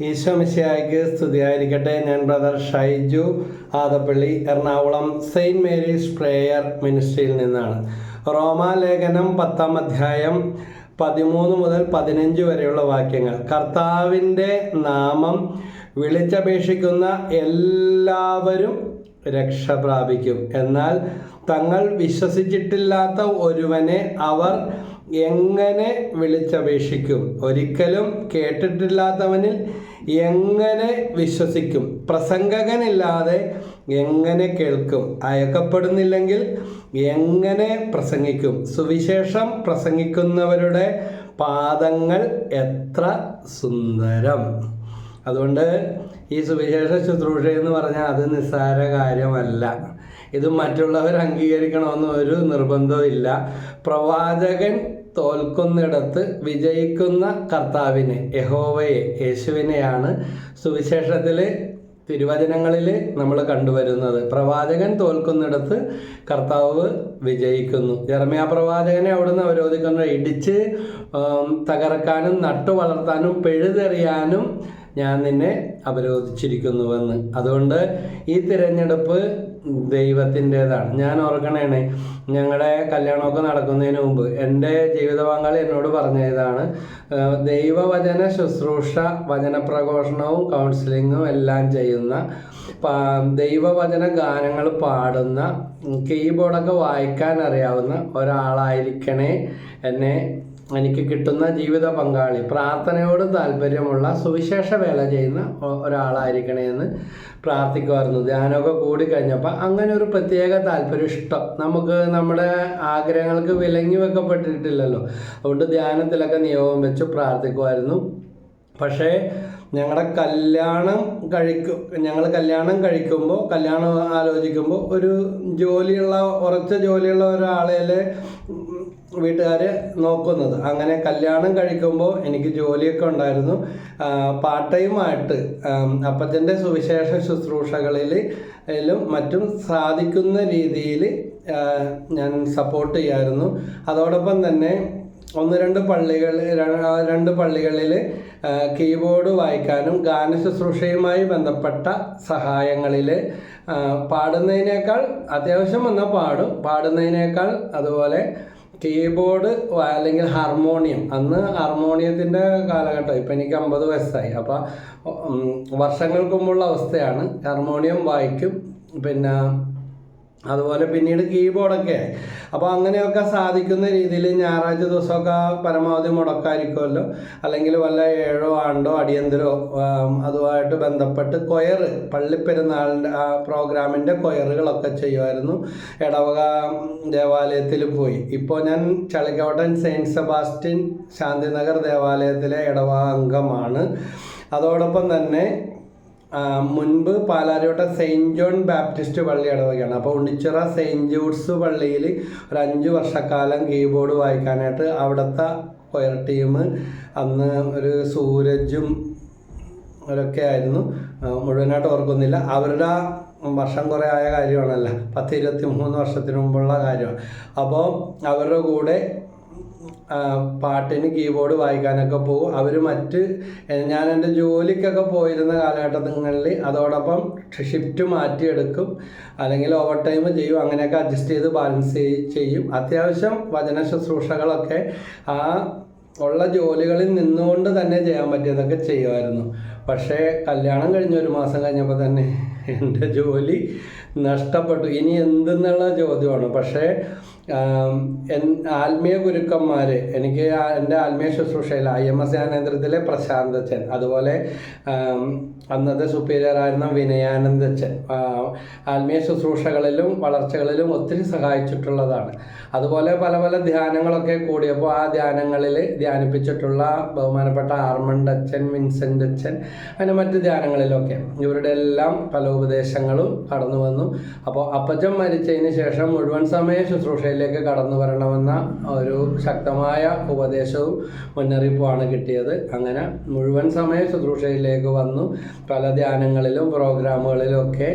ഈശോ മിശിഹായ്ക്ക് സ്തുതിയായിരിക്കട്ടെ. ഞാൻ brother Shaiju Adappally, Ernakulam saint Mary's prayer മിനിസ്ട്രിയിൽ നിന്നാണ്. റോമാലേഖനം 10-ാം അധ്യായം 13 മുതൽ 15 വരെയുള്ള വാക്യങ്ങൾ. കർത്താവിൻ്റെ നാമം വിളിച്ചപേക്ഷിക്കുന്ന എല്ലാവരും രക്ഷ പ്രാപിക്കും. എന്നാൽ തങ്ങൾ വിശ്വസിച്ചിട്ടില്ലാത്ത ഒരുവനെ അവർ എങ്ങനെ വിളിച്ചപേക്ഷിക്കും? ഒരിക്കലും കേട്ടിട്ടില്ലാത്തവനിൽ എങ്ങനെ വിശ്വസിക്കും? പ്രസംഗകനില്ലാതെ എങ്ങനെ കേൾക്കും? അയക്കപ്പെടുന്നില്ലെങ്കിൽ എങ്ങനെ പ്രസംഗിക്കും? സുവിശേഷം പ്രസംഗിക്കുന്നവരുടെ പാദങ്ങൾ എത്ര സുന്ദരം. അതുകൊണ്ട് ഈ സുവിശേഷ ശുശ്രൂഷ എന്ന് പറഞ്ഞാൽ അത് നിസ്സാര കാര്യമല്ല. ഇത് മറ്റുള്ളവർ അംഗീകരിക്കണമെന്ന് ഒരു നിർബന്ധവും ഇല്ല. പ്രവാചകൻ തോൽക്കുന്നിടത്ത് വിജയിക്കുന്ന കർത്താവിനെ, യഹോവയെ, യേശുവിനെയാണ് സുവിശേഷത്തിൽ, തിരുവചനങ്ങളിൽ നമ്മൾ കണ്ടുവരുന്നത്. പ്രവാചകൻ തോൽക്കുന്നിടത്ത് കർത്താവ് വിജയിക്കുന്നു. യെരമ്യാ പ്രവാചകനെ അവിടുന്ന് അവരോധിക്കുന്നു. ഇടിച്ച് തകർക്കാനും നട്ടു വളർത്താനും പിഴുതെറിയാനും ഞാൻ നിന്നെ അവരോധിച്ചിരിക്കുന്നുവെന്ന്. അതുകൊണ്ട് ഈ തിരഞ്ഞെടുപ്പ് ദൈവത്തിൻ്റെതാണ്. ഞാൻ ഓർക്കണേണേ, ഞങ്ങളുടെ കല്യാണമൊക്കെ നടക്കുന്നതിന് മുമ്പ് എൻ്റെ ജീവിത പങ്കാളി എന്നോട് പറഞ്ഞതാണ്, ദൈവവചന ശുശ്രൂഷ, വചനപ്രഘോഷണവും കൗൺസിലിങ്ങും എല്ലാം ചെയ്യുന്ന, ദൈവവചന ഗാനങ്ങൾ പാടുന്ന, കീബോർഡൊക്കെ വായിക്കാൻ അറിയാവുന്ന ഒരാളായിരിക്കണേ എനിക്ക് കിട്ടുന്ന ജീവിത പങ്കാളി. പ്രാർത്ഥനയോട് താല്പര്യമുള്ള, സുവിശേഷ വേല ചെയ്യുന്ന ഒരാളായിരിക്കണേ എന്ന് പ്രാർത്ഥിക്കുമായിരുന്നു. ധ്യാനമൊക്കെ കൂടിക്കഴിഞ്ഞപ്പോൾ അങ്ങനെ ഒരു പ്രത്യേക താല്പര്യം, ഇഷ്ടം നമുക്ക് നമ്മുടെ ആഗ്രഹങ്ങൾക്ക് വിലങ്ങി വെക്കപ്പെട്ടിട്ടില്ലല്ലോ. അതുകൊണ്ട് ധ്യാനത്തിലൊക്കെ നിയോഗം വെച്ച് പ്രാർത്ഥിക്കുമായിരുന്നു. പക്ഷേ ഞങ്ങൾ കല്യാണം കഴിക്കുമ്പോൾ, കല്യാണം ആലോചിക്കുമ്പോൾ ഒരു ഉറച്ച ജോലിയുള്ള ഒരാളെ വീട്ടുകാർ നോക്കുന്നത്. അങ്ങനെ കല്യാണം കഴിക്കുമ്പോൾ എനിക്ക് ജോലിയൊക്കെ ഉണ്ടായിരുന്നു. പാർട്ട് ടൈമായിട്ട് അപ്പച്ചൻ്റെ സുവിശേഷ ശുശ്രൂഷകളിലും മറ്റും സാധിക്കുന്ന രീതിയിൽ ഞാൻ സപ്പോർട്ട് ചെയ്യായിരുന്നു. അതോടൊപ്പം തന്നെ രണ്ട് പള്ളികളിൽ കീബോർഡ് വായിക്കാനും ഗാനശുശ്രൂഷയുമായി ബന്ധപ്പെട്ട സഹായങ്ങളിൽ പാടുന്നതിനേക്കാൾ, അത്യാവശ്യം വന്നാൽ പാടുന്നതിനേക്കാൾ അതുപോലെ കീബോർഡ് അല്ലെങ്കിൽ ഹാർമോണിയം, അന്ന് ഹാർമോണിയത്തിൻ്റെ കാലഘട്ടം. ഇപ്പം എനിക്ക് 50 വയസ്സായി. അപ്പോൾ വർഷങ്ങൾക്ക് മുമ്പുള്ള അവസ്ഥയാണ്. ഹാർമോണിയം വായിക്കും, പിന്നെ അതുപോലെ പിന്നീട് കീബോർഡൊക്കെ ആയി. അപ്പോൾ അങ്ങനെയൊക്കെ സാധിക്കുന്ന രീതിയിൽ ഞായറാഴ്ച ദിവസമൊക്കെ പരമാവധി മുടക്കായിരിക്കുമല്ലോ, അല്ലെങ്കിൽ വല്ല ഏഴോ ആണ്ടോ അടിയന്തരോ അതുമായിട്ട് ബന്ധപ്പെട്ട് പള്ളിപ്പെരുന്നാളിൻ്റെ ആ പ്രോഗ്രാമിൻ്റെ കൊയറുകളൊക്കെ ചെയ്യുമായിരുന്നു. ഇടവക ദേവാലയത്തിലും പോയി. ഇപ്പോൾ ഞാൻ ചളിക്കവട്ടൻ സെയിൻറ്റ് സെബാസ്റ്റ്യൻ ശാന്തിനഗർ ദേവാലയത്തിലെ ഇടവക അംഗമാണ്. അതോടൊപ്പം തന്നെ മുൻപ് പാലാരിവട്ടം സെയിൻറ്റ് ജോൺ ബാപ്റ്റിസ്റ്റ് പള്ളി ഇടവകയാണ്. അപ്പോൾ ഉണ്ണിച്ചിറ സെയിൻറ്റ് ജൂഡ്സ് പള്ളിയിൽ ഒരു 5 വർഷക്കാലം കീബോർഡ് വായിക്കാനായിട്ട് അവിടുത്തെ കൊയർ ടീം, അന്ന് ഒരു സൂരജും അവരൊക്കെ ആയിരുന്നു, മുഴുവനായിട്ട് ഓർക്കുന്നില്ല. അവരുടെ വർഷം കുറേ ആയ കാര്യമാണല്ലോ, 10-23 വർഷത്തിന് മുമ്പുള്ള കാര്യമാണ്. അപ്പോൾ അവരുടെ കൂടെ പാട്ടിന് കീബോർഡ് വായിക്കാനൊക്കെ പോകും. അവർ ഞാൻ എൻ്റെ ജോലിക്കൊക്കെ പോയിരുന്ന കാലഘട്ടങ്ങളിൽ അതോടൊപ്പം ഷിഫ്റ്റ് മാറ്റിയെടുക്കും, അല്ലെങ്കിൽ ഓവർ ടൈം ചെയ്യും. അങ്ങനെയൊക്കെ അഡ്ജസ്റ്റ് ചെയ്ത് ബാലൻസ് ചെയ്യും. അത്യാവശ്യം വചന ശുശ്രൂഷകളൊക്കെ ആ ഉള്ള ജോലികളിൽ നിന്നുകൊണ്ട് തന്നെ ചെയ്യാൻ പറ്റിയതൊക്കെ ചെയ്യുമായിരുന്നു. പക്ഷേ കല്യാണം കഴിഞ്ഞ 1 മാസം കഴിഞ്ഞപ്പോൾ തന്നെ എൻ്റെ ജോലി നഷ്ടപ്പെട്ടു. ഇനി എന്തെന്നുള്ള ചോദ്യമാണ്. പക്ഷേ ആത്മീയ ഗുരുക്കന്മാർ, എനിക്ക് എൻ്റെ ആത്മീയ ശുശ്രൂഷയിൽ IMS ജ്ഞാനേന്ദ്രത്തിലെ പ്രശാന്തച്ചൻ, അതുപോലെ അന്നത്തെ സുപ്പീരിയറായിരുന്ന വിനയാനന്ദച്ചൻ ആത്മീയ ശുശ്രൂഷകളിലും വളർച്ചകളിലും ഒത്തിരി സഹായിച്ചിട്ടുള്ളതാണ്. അതുപോലെ പല പല ധ്യാനങ്ങളൊക്കെ കൂടിയപ്പോൾ ആ ധ്യാനങ്ങളിൽ ധ്യാനിപ്പിച്ചിട്ടുള്ള ബഹുമാനപ്പെട്ട ആർമണ്ടച്ചൻ, വിൻസെൻ്റ് അച്ഛൻ, അങ്ങനെ മറ്റ് ധ്യാനങ്ങളിലൊക്കെ ഇവരുടെ എല്ലാം പല ഉപദേശങ്ങളും കടന്നു വന്നു. അപ്പോൾ അപ്പച്ചൻ മരിച്ചതിന് ശേഷം മുഴുവൻ സമയ ശുശ്രൂഷയിലേക്ക് കടന്നു വരണമെന്ന ഒരു ശക്തമായ ഉപദേശവും മുന്നറിയിപ്പുമാണ് കിട്ടിയത്. അങ്ങനെ മുഴുവൻ സമയ ശുശ്രൂഷയിലേക്ക് വന്നു. പല ധ്യാനങ്ങളിലും പ്രോഗ്രാമുകളിലും ഒക്കെ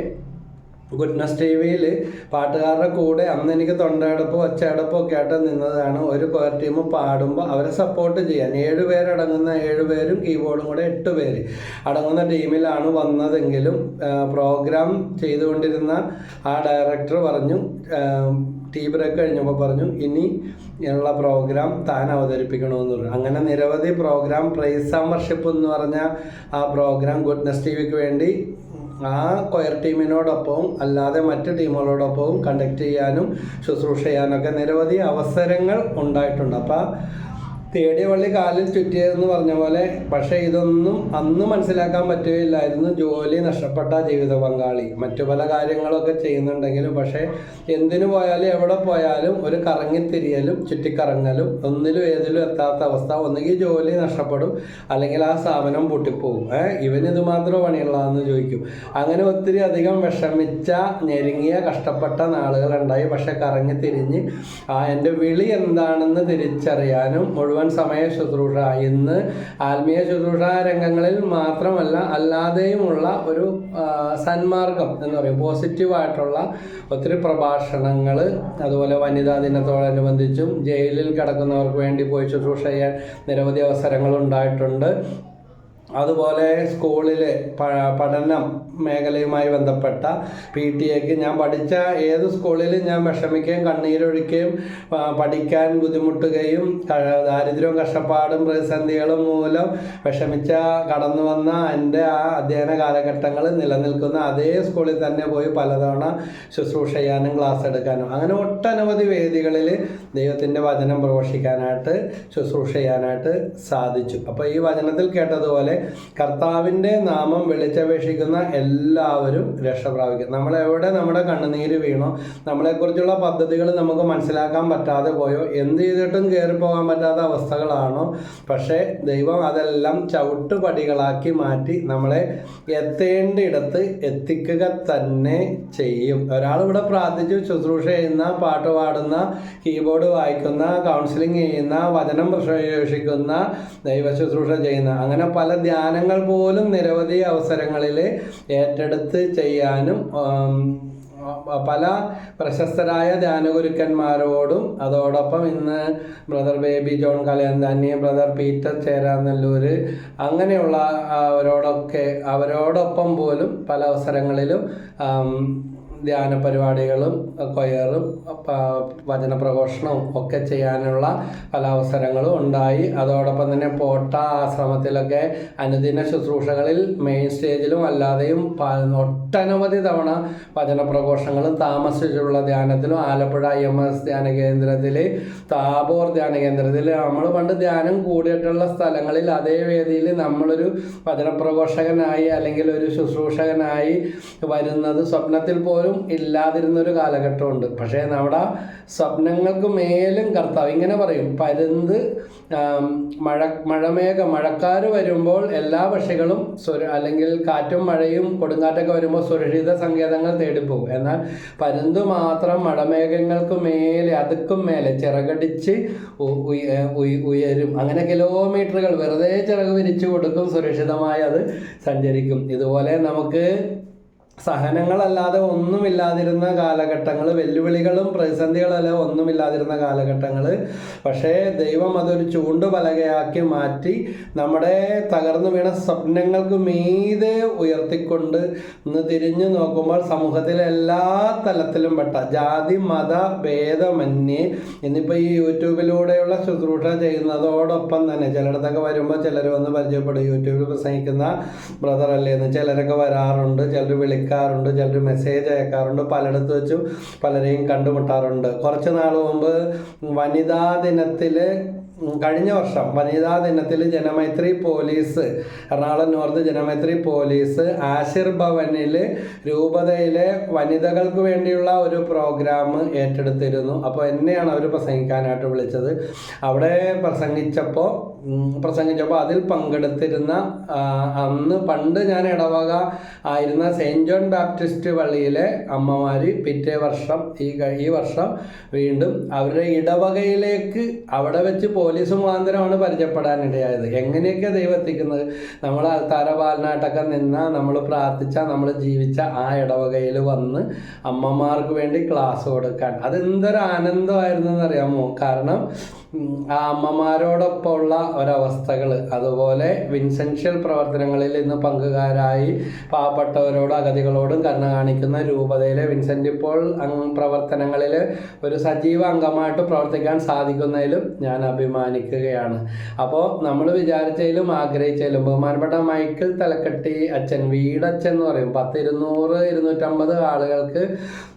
ഗുഡ്നസ് ടി വിയിൽ പാട്ടുകാരുടെ കൂടെ അന്ന് എനിക്ക് തൊണ്ടയടപ്പും ഒച്ചയടപ്പും ഒക്കെ ആയിട്ട് നിന്നതാണ്. ഒരു കൊയർ ടീം പാടുമ്പോൾ അവരെ സപ്പോർട്ട് ചെയ്യാൻ 7 പേരടങ്ങുന്ന 7 പേരും കീബോർഡും കൂടെ 8 പേര് അടങ്ങുന്ന ടീമിലാണ് വന്നതെങ്കിലും പ്രോഗ്രാം ചെയ്തുകൊണ്ടിരുന്ന ആ ഡയറക്ടർ പറഞ്ഞു, ടീ ബ്രേക്ക് കഴിഞ്ഞപ്പോൾ പറഞ്ഞു, ഇനി ഉള്ള പ്രോഗ്രാം താൻ അവതരിപ്പിക്കണമെന്ന് പറഞ്ഞു. അങ്ങനെ നിരവധി പ്രോഗ്രാം, പ്രൈസ് ആൻഡ് വർഷിപ്പ് എന്ന് പറഞ്ഞ ആ പ്രോഗ്രാം ഗുഡ്നസ് ടി വിക്ക് വേണ്ടി ആ കൊയർ ടീമിനോടൊപ്പവും അല്ലാതെ മറ്റ് ടീമുകളോടൊപ്പവും കണ്ടക്ട് ചെയ്യാനും ശുശ്രൂഷ ചെയ്യാനൊക്കെ നിരവധി അവസരങ്ങൾ ഉണ്ടായിട്ടുണ്ട്. അപ്പോൾ തേടിയ വള്ളി കാലിൽ ചുറ്റിയതെന്ന് പറഞ്ഞ പോലെ. പക്ഷേ ഇതൊന്നും അന്ന് മനസ്സിലാക്കാൻ പറ്റുകയില്ലായിരുന്നു. ജോലി നഷ്ടപ്പെട്ട ജീവിത പങ്കാളി മറ്റു പല കാര്യങ്ങളൊക്കെ ചെയ്യുന്നുണ്ടെങ്കിലും, പക്ഷേ എന്തിനു പോയാലും എവിടെ പോയാലും ഒരു കറങ്ങിത്തിരിയലും ചുറ്റിക്കറങ്ങലും ഒന്നിലും ഏതിലും എത്താത്ത അവസ്ഥ. ഒന്നുകിൽ ജോലി നഷ്ടപ്പെടും, അല്ലെങ്കിൽ ആ സ്ഥാപനം പൊട്ടിപ്പോകും. ഇവനിത് മാത്രം പണിയുള്ളതെന്ന് ചോദിക്കും. അങ്ങനെ ഒത്തിരി അധികം വിഷമിച്ച, ഞെരുങ്ങിയ, കഷ്ടപ്പെട്ട നാളുകളുണ്ടായി. പക്ഷെ കറങ്ങിത്തിരിഞ്ഞ് എൻ്റെ വിളി എന്താണെന്ന് തിരിച്ചറിയാനും മുഴുവൻ സമയ ശുശ്രൂഷ, ഇന്ന് ആത്മീയ ശുശ്രൂഷ രംഗങ്ങളിൽ മാത്രമല്ല അല്ലാതെയുമുള്ള ഒരു സന്മാർഗം എന്ന് പറയും, പോസിറ്റീവായിട്ടുള്ള ഒത്തിരി പ്രഭാഷണങ്ങൾ, അതുപോലെ വനിതാ ദിനത്തോടനുബന്ധിച്ചും ജയിലിൽ കിടക്കുന്നവർക്ക് വേണ്ടി പോയി ശുശ്രൂഷ ചെയ്യാൻ നിരവധി അവസരങ്ങൾ ഉണ്ടായിട്ടുണ്ട്. അതുപോലെ സ്കൂളിൽ പഠനം മേഖലയുമായി ബന്ധപ്പെട്ട PTA ഞാൻ പഠിച്ച ഏത് സ്കൂളിലും ഞാൻ വിഷമിക്കുകയും കണ്ണീരൊഴിക്കുകയും പഠിക്കാൻ ബുദ്ധിമുട്ടുകയും ദാരിദ്ര്യവും കഷ്ടപ്പാടും പ്രതിസന്ധികളും മൂലം വിഷമിച്ച കടന്നു വന്ന എൻ്റെ ആ അധ്യയന കാലഘട്ടങ്ങൾ നിലനിൽക്കുന്ന അതേ സ്കൂളിൽ തന്നെ പോയി പലതവണ ശുശ്രൂഷ ചെയ്യാനും ക്ലാസ് എടുക്കാനും അങ്ങനെ ഒട്ടനവധി വേദികളിൽ ദൈവത്തിൻ്റെ വചനം പ്രഘോഷിക്കാനായിട്ട് ശുശ്രൂഷ ചെയ്യാനായിട്ട് സാധിച്ചു. അപ്പോൾ ഈ വചനത്തിൽ കേട്ടതുപോലെ കർത്താവിൻ്റെ നാമം വിളിച്ചപേക്ഷിക്കുന്ന എല്ലാവരും രക്ഷ പ്രാപിക്കും. നമ്മളെവിടെ നമ്മുടെ കണ്ണുനീര് വീണോ, നമ്മളെക്കുറിച്ചുള്ള പദ്ധതികൾ നമുക്ക് മനസ്സിലാക്കാൻ പറ്റാതെ പോയോ, എന്ത് ചെയ്തിട്ടും കയറിപ്പോകാൻ പറ്റാത്ത അവസ്ഥകളാണോ, പക്ഷേ ദൈവം അതെല്ലാം ചവിട്ടുപടികളാക്കി മാറ്റി നമ്മളെ എത്തേണ്ടിടത്ത് എത്തിക്കുക തന്നെ ചെയ്യും. ഒരാളിവിടെ പ്രാർത്ഥിച്ചു ശുശ്രൂഷ ചെയ്യുന്ന, പാട്ട് പാടുന്ന, കീബോർഡ് വായിക്കുന്ന, കൗൺസിലിംഗ് ചെയ്യുന്ന, വചനം പ്രഘോഷിക്കുന്ന, ദൈവ ശുശ്രൂഷ ചെയ്യുന്ന, അങ്ങനെ പല ധ്യാനങ്ങൾ പോലും നിരവധി അവസരങ്ങളിൽ ഏറ്റെടുത്ത് ചെയ്യാനും പല പ്രശസ്തരായ ധ്യാനഗുരുക്കന്മാരോടും അതോടൊപ്പം ഇന്ന് brother baby John Kalayanthani, brother Peter Cheranallur, അങ്ങനെയുള്ള അവരോടൊപ്പം പോലും പല അവസരങ്ങളിലും ധ്യാന പരിപാടികളും കൊയറും വചന പ്രഘോഷണവും ഒക്കെ ചെയ്യാനുള്ള പല അവസരങ്ങളും ഉണ്ടായി. അതോടൊപ്പം തന്നെ പോട്ട ആശ്രമത്തിലൊക്കെ അനുദിന ശുശ്രൂഷകളിൽ മെയിൻ സ്റ്റേജിലും അല്ലാതെയും ഒട്ടനവധി തവണ വചന പ്രഘോഷങ്ങളും താമസിച്ചുള്ള ധ്യാനത്തിലും ആലപ്പുഴ IMS ധ്യാന കേന്ദ്രത്തിൽ, താബോർ ധ്യാന കേന്ദ്രത്തിൽ, നമ്മൾ പണ്ട് ധ്യാനം കൂടിയിട്ടുള്ള സ്ഥലങ്ങളിൽ അതേ വേദിയിൽ നമ്മളൊരു വചന പ്രഘോഷകനായി അല്ലെങ്കിൽ ഒരു ശുശ്രൂഷകനായി വരുന്നത് സ്വപ്നത്തിൽ പോലും ഇല്ലാതിരുന്നൊരു കാലഘട്ടമുണ്ട്. പക്ഷേ നമ്മുടെ സ്വപ്നങ്ങൾക്ക് മേലും കർത്താവ് ഇങ്ങനെ പറയും, പരുന്ത് മഴക്കാർ വരുമ്പോൾ എല്ലാ പക്ഷികളും അല്ലെങ്കിൽ കാറ്റും മഴയും കൊടുങ്കാറ്റൊക്കെ വരുമ്പോൾ സുരക്ഷിത സങ്കേതങ്ങൾ തേടിപ്പോകും. എന്നാൽ പരുന്ത് മാത്രം മഴമേഘങ്ങൾക്ക് മേലെ, അതുക്കും മേലെ ചിറകടിച്ച് ഉയരും. അങ്ങനെ കിലോമീറ്ററുകൾ വെറുതെ ചിറക് വിരിച്ചു കൊടുക്കും, സുരക്ഷിതമായി അത് സഞ്ചരിക്കും. ഇതുപോലെ നമുക്ക് സഹനങ്ങളല്ലാതെ ഒന്നുമില്ലാതിരുന്ന കാലഘട്ടങ്ങൾ, വെല്ലുവിളികളും പ്രതിസന്ധികളല്ല ഒന്നുമില്ലാതിരുന്ന കാലഘട്ടങ്ങൾ. പക്ഷേ ദൈവം അതൊരു ചൂണ്ടുപലകയാക്കി മാറ്റി നമ്മുടെ തകർന്നു വീണ സ്വപ്നങ്ങൾക്ക് മീതെ ഉയർത്തിക്കൊണ്ട് ഒന്ന് തിരിഞ്ഞു നോക്കുമ്പോൾ സമൂഹത്തിലെ എല്ലാ തലത്തിലും പെട്ട ജാതി മത ഭേദമന്യേ ഇന്നിപ്പോൾ ഈ യൂട്യൂബിലൂടെയുള്ള ശുശ്രൂഷ ചെയ്യുന്നതോടൊപ്പം തന്നെ ചിലയിടത്തൊക്കെ വരുമ്പോൾ ചിലർ വന്ന് പരിചയപ്പെടും, യൂട്യൂബിൽ പ്രസംഗിക്കുന്ന ബ്രദർ അല്ലേന്ന് ചിലരൊക്കെ വരാറുണ്ട്, ചിലർ വിളിക്കാറുണ്ട്, ചിലർ മെസ്സേജ് അയക്കാറുണ്ട്, പലയിടത്ത് വെച്ചും പലരെയും കണ്ടുമുട്ടാറുണ്ട്. കുറച്ച് നാൾ മുമ്പ് വനിതാ ദിനത്തിൽ, കഴിഞ്ഞ വർഷം വനിതാ ദിനത്തിൽ Janamaithri police, Ernakulam north Janamaithri police Ashir ഭവനിൽ രൂപതയിലെ വനിതകൾക്ക് വേണ്ടിയുള്ള ഒരു പ്രോഗ്രാം ഏറ്റെടുത്തിരുന്നു. അപ്പോൾ എന്നെയാണ് അവർ പ്രസംഗിക്കാനായിട്ട് വിളിച്ചത്. അവിടെ പ്രസംഗിച്ചപ്പോൾ പ്രസംഗിച്ചപ്പോൾ അതിൽ പങ്കെടുത്തിരുന്ന അന്ന് പണ്ട് ഞാൻ ഇടവക ആയിരുന്ന സെയിൻറ്റ് ജോൺ ബാപ്റ്റിസ്റ്റ് പള്ളിയിലെ അമ്മമാർ പിറ്റേ വർഷം ഈ വർഷം വീണ്ടും അവരുടെ ഇടവകയിലേക്ക് അവിടെ വെച്ച് പോലീസ് മുഖാന്തരമാണ് പരിചയപ്പെടാനിടയായത്. എങ്ങനെയൊക്കെ ദൈവം എത്തിക്കുന്നത്? നമ്മൾ അൾത്താരപാലനായിട്ടൊക്കെ നിന്നാൽ, നമ്മൾ പ്രാർത്ഥിച്ച, നമ്മൾ ജീവിച്ച ആ ഇടവകയിൽ വന്ന് അമ്മമാർക്ക് വേണ്ടി ക്ലാസ് കൊടുക്കാൻ അതെന്തൊരു ആനന്ദമായിരുന്നു എന്നറിയാമോ? കാരണം ആ അമ്മമാരോടൊപ്പമുള്ള ഒരവസ്ഥകൾ, അതുപോലെ വിൻസെൻഷ്യൽ പ്രവർത്തനങ്ങളിൽ ഇന്ന് പങ്കുകാരായി പാവപ്പെട്ടവരോടും അഗതികളോടും കരുണ കാണിക്കുന്ന രൂപതയിലെ വിൻസെൻ്റ് പോൾ പ്രവർത്തനങ്ങളിൽ ഒരു സജീവ അംഗമായിട്ട് പ്രവർത്തിക്കാൻ സാധിക്കുന്നതിലും ഞാൻ അഭിമാനിക്കുകയാണ്. അപ്പോൾ നമ്മൾ വിചാരിച്ചതിലും ആഗ്രഹിച്ചതിലും ബഹുമാനപ്പെട്ട മൈക്കിൾ തലക്കട്ടി അച്ഛൻ, വീടച്ഛൻ എന്ന് പറയും, 250 ആളുകൾക്ക്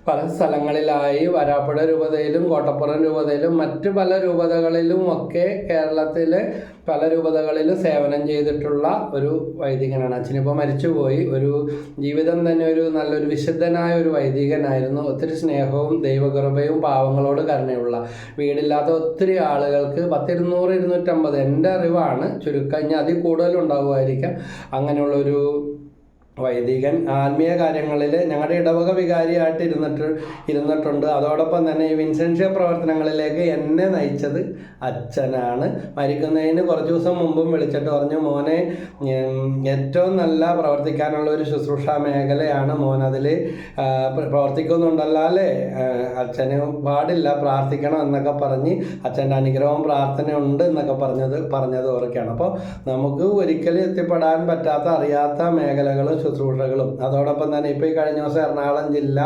പല സ്ഥലങ്ങളിലായി വരാപ്പുഴ രൂപതയിലും കോട്ടപ്പുറം രൂപതയിലും മറ്റ് പല രൂപതകളിലും ഒക്കെ കേരളത്തിലെ പല രൂപതകളിലും സേവനം ചെയ്തിട്ടുള്ള ഒരു വൈദികനാണ്. അച്ഛനിപ്പോൾ മരിച്ചുപോയി. ഒരു ജീവിതം തന്നെ ഒരു നല്ലൊരു വിശുദ്ധനായ ഒരു വൈദികനായിരുന്നു. ഒത്തിരി സ്നേഹവും ദൈവകൃപയും പാവങ്ങളോട് കരുണയുള്ള, വീടില്ലാത്ത ഒത്തിരി ആളുകൾക്ക് 250 എൻ്റെ അറിവാണ്, ചുരുക്കം ഇനി അതിൽ കൂടുതലുണ്ടാവുമായിരിക്കാം, അങ്ങനെയുള്ളൊരു വൈദികൻ. ആത്മീയ കാര്യങ്ങളിൽ ഞങ്ങളുടെ ഇടവക വികാരിയായിട്ട് ഇരുന്നിട്ടുണ്ട്. അതോടൊപ്പം തന്നെ ഈ വിൻസെൻഷ്യ പ്രവർത്തനങ്ങളിലേക്ക് എന്നെ നയിച്ചത് അച്ഛനാണ്. മരിക്കുന്നതിന് കുറച്ച് ദിവസം മുമ്പും വിളിച്ചിട്ട് പറഞ്ഞു, മോനെ ഏറ്റവും നല്ല പ്രവർത്തിക്കാനുള്ള ഒരു ശുശ്രൂഷ മേഖലയാണ് മോൻ, അതിൽ പ്രവർത്തിക്കുന്നുണ്ടല്ലോ അല്ലേ, അച്ഛന് പാടില്ല, പ്രാർത്ഥിക്കണം എന്നൊക്കെ പറഞ്ഞ് അച്ഛൻ്റെ അനുഗ്രഹവും പ്രാർത്ഥനയുണ്ട് എന്നൊക്കെ പറഞ്ഞത് ഓർക്കുകയാണ്. അപ്പോൾ നമുക്ക് ഒരിക്കലും എത്തിപ്പെടാൻ പറ്റാത്ത അറിയാത്ത മേഖലകളും ശുശ്രൂഷകളും, അതോടൊപ്പം തന്നെ ഇപ്പോൾ ഈ കഴിഞ്ഞ ദിവസം എറണാകുളം ജില്ല